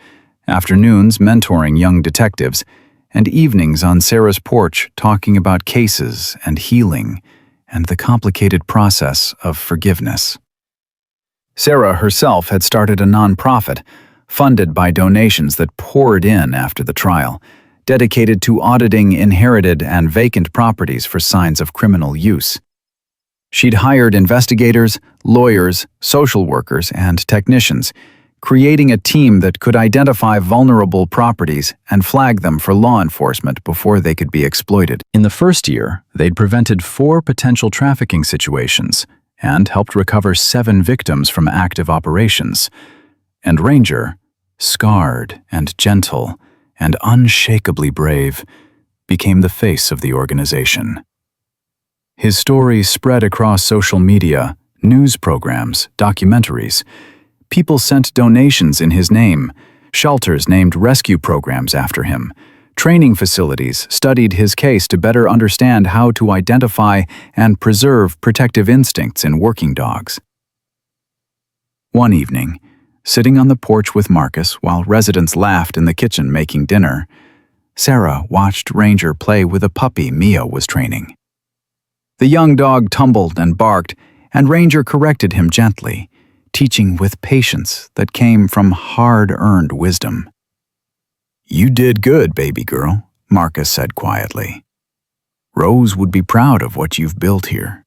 afternoons mentoring young detectives, and evenings on Sarah's porch talking about cases and healing and the complicated process of forgiveness. Sarah herself had started a nonprofit, funded by donations that poured in after the trial, dedicated to auditing inherited and vacant properties for signs of criminal use. She'd hired investigators, lawyers, social workers, and technicians, creating a team that could identify vulnerable properties and flag them for law enforcement before they could be exploited. In the first year, they'd prevented 4 potential trafficking situations and helped recover 7 victims from active operations. And Ranger, scarred and gentle and unshakably brave, became the face of the organization. His story spread across social media, news programs, documentaries. People sent donations in his name. Shelters named rescue programs after him. Training facilities studied his case to better understand how to identify and preserve protective instincts in working dogs. One evening, sitting on the porch with Marcus while residents laughed in the kitchen making dinner, Sarah watched Ranger play with a puppy Mia was training. The young dog tumbled and barked, and Ranger corrected him gently, teaching with patience that came from hard-earned wisdom. "You did good, baby girl," Marcus said quietly. "Rose would be proud of what you've built here."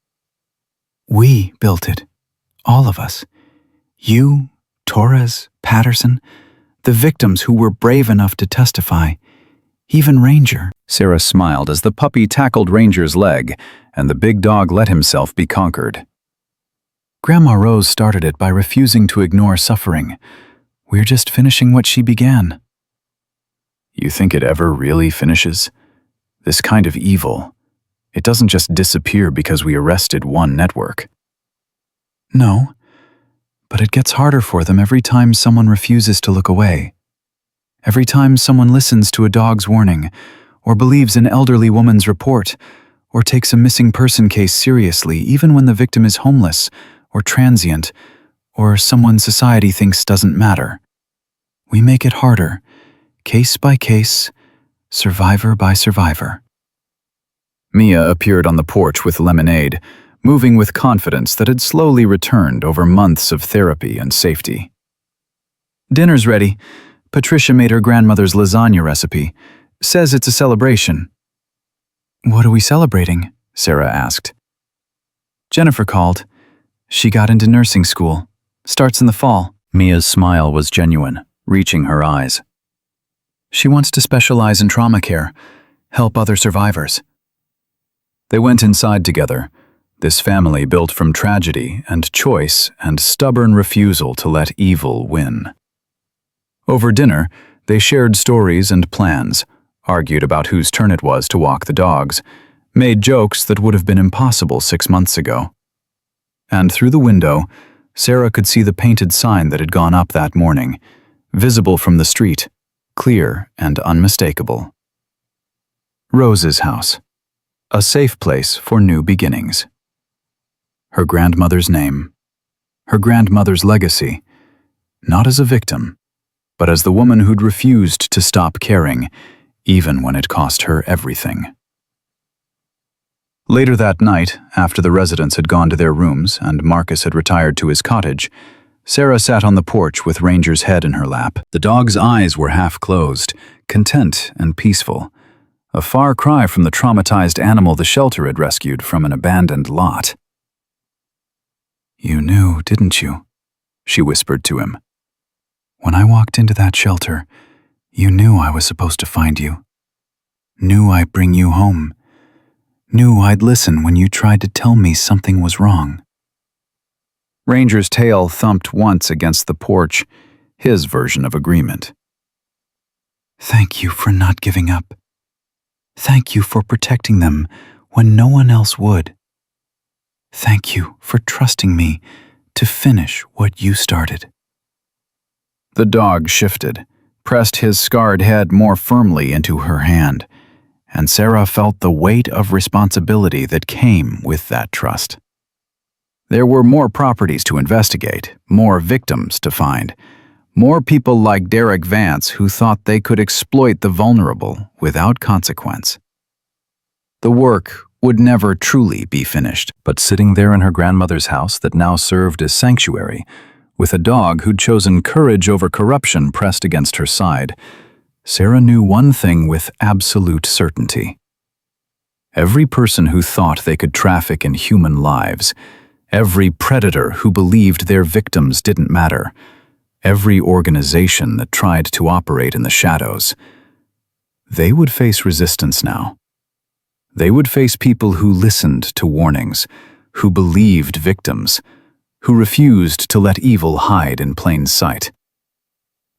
We built it. All of us. You, Torres, Patterson, the victims who were brave enough to testify. Even Ranger. Sarah smiled as the puppy tackled Ranger's leg, and the big dog let himself be conquered. Grandma Rose started it by refusing to ignore suffering. We're just finishing what she began. You think it ever really finishes? This kind of evil, it doesn't just disappear because we arrested one network. No, but it gets harder for them every time someone refuses to look away. Every time someone listens to a dog's warning, or believes an elderly woman's report, or takes a missing person case seriously even when the victim is homeless, or transient, or someone society thinks doesn't matter. We make it harder, case by case, survivor by survivor. Mia appeared on the porch with lemonade, moving with confidence that had slowly returned over months of therapy and safety. Dinner's ready. Patricia made her grandmother's lasagna recipe. Says it's a celebration. What are we celebrating? Sarah asked. Jennifer called. She got into nursing school. Starts in the fall. Mia's smile was genuine, reaching her eyes. She wants to specialize in trauma care, help other survivors. They went inside together, this family built from tragedy and choice and stubborn refusal to let evil win. Over dinner, they shared stories and plans, argued about whose turn it was to walk the dogs, made jokes that would have been impossible 6 months ago. And through the window, Sarah could see the painted sign that had gone up that morning, visible from the street, clear and unmistakable. Rose's house, a safe place for new beginnings. Her grandmother's name. Her grandmother's legacy. Not as a victim, but as the woman who'd refused to stop caring, even when it cost her everything. Later that night, after the residents had gone to their rooms and Marcus had retired to his cottage, Sarah sat on the porch with Ranger's head in her lap. The dog's eyes were half closed, content and peaceful, a far cry from the traumatized animal the shelter had rescued from an abandoned lot. "You knew, didn't you?" she whispered to him. "When I walked into that shelter, you knew I was supposed to find you. Knew I'd bring you home. Knew I'd listen when you tried to tell me something was wrong." Ranger's tail thumped once against the porch, his version of agreement. "Thank you for not giving up. Thank you for protecting them when no one else would. Thank you for trusting me to finish what you started." The dog shifted, pressed his scarred head more firmly into her hand, and Sarah felt the weight of responsibility that came with that trust. There were more properties to investigate, more victims to find, more people like Derek Vance who thought they could exploit the vulnerable without consequence. The work would never truly be finished, but sitting there in her grandmother's house that now served as sanctuary, with a dog who'd chosen courage over corruption pressed against her side, Sarah knew one thing with absolute certainty. Every person who thought they could traffic in human lives, every predator who believed their victims didn't matter, every organization that tried to operate in the shadows, they would face resistance now. They would face people who listened to warnings, who believed victims, who refused to let evil hide in plain sight.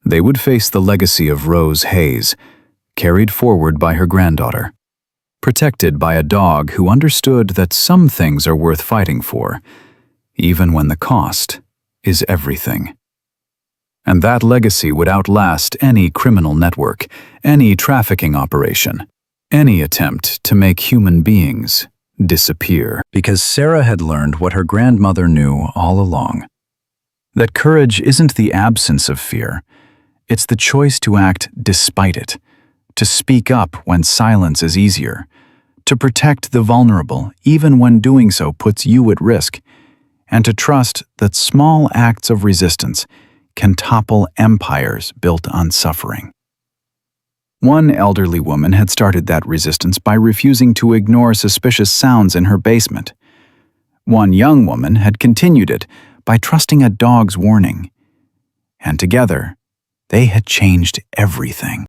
They would face the legacy of Rose Hayes, carried forward by her granddaughter, protected by a dog who understood that some things are worth fighting for, even when the cost is everything. And that legacy would outlast any criminal network, any trafficking operation, any attempt to make human beings disappear. Because Sarah had learned what her grandmother knew all along. That courage isn't the absence of fear, it's the choice to act despite it, to speak up when silence is easier, to protect the vulnerable even when doing so puts you at risk, and to trust that small acts of resistance can topple empires built on suffering. One elderly woman had started that resistance by refusing to ignore suspicious sounds in her basement. One young woman had continued it by trusting a dog's warning. And together, they had changed everything.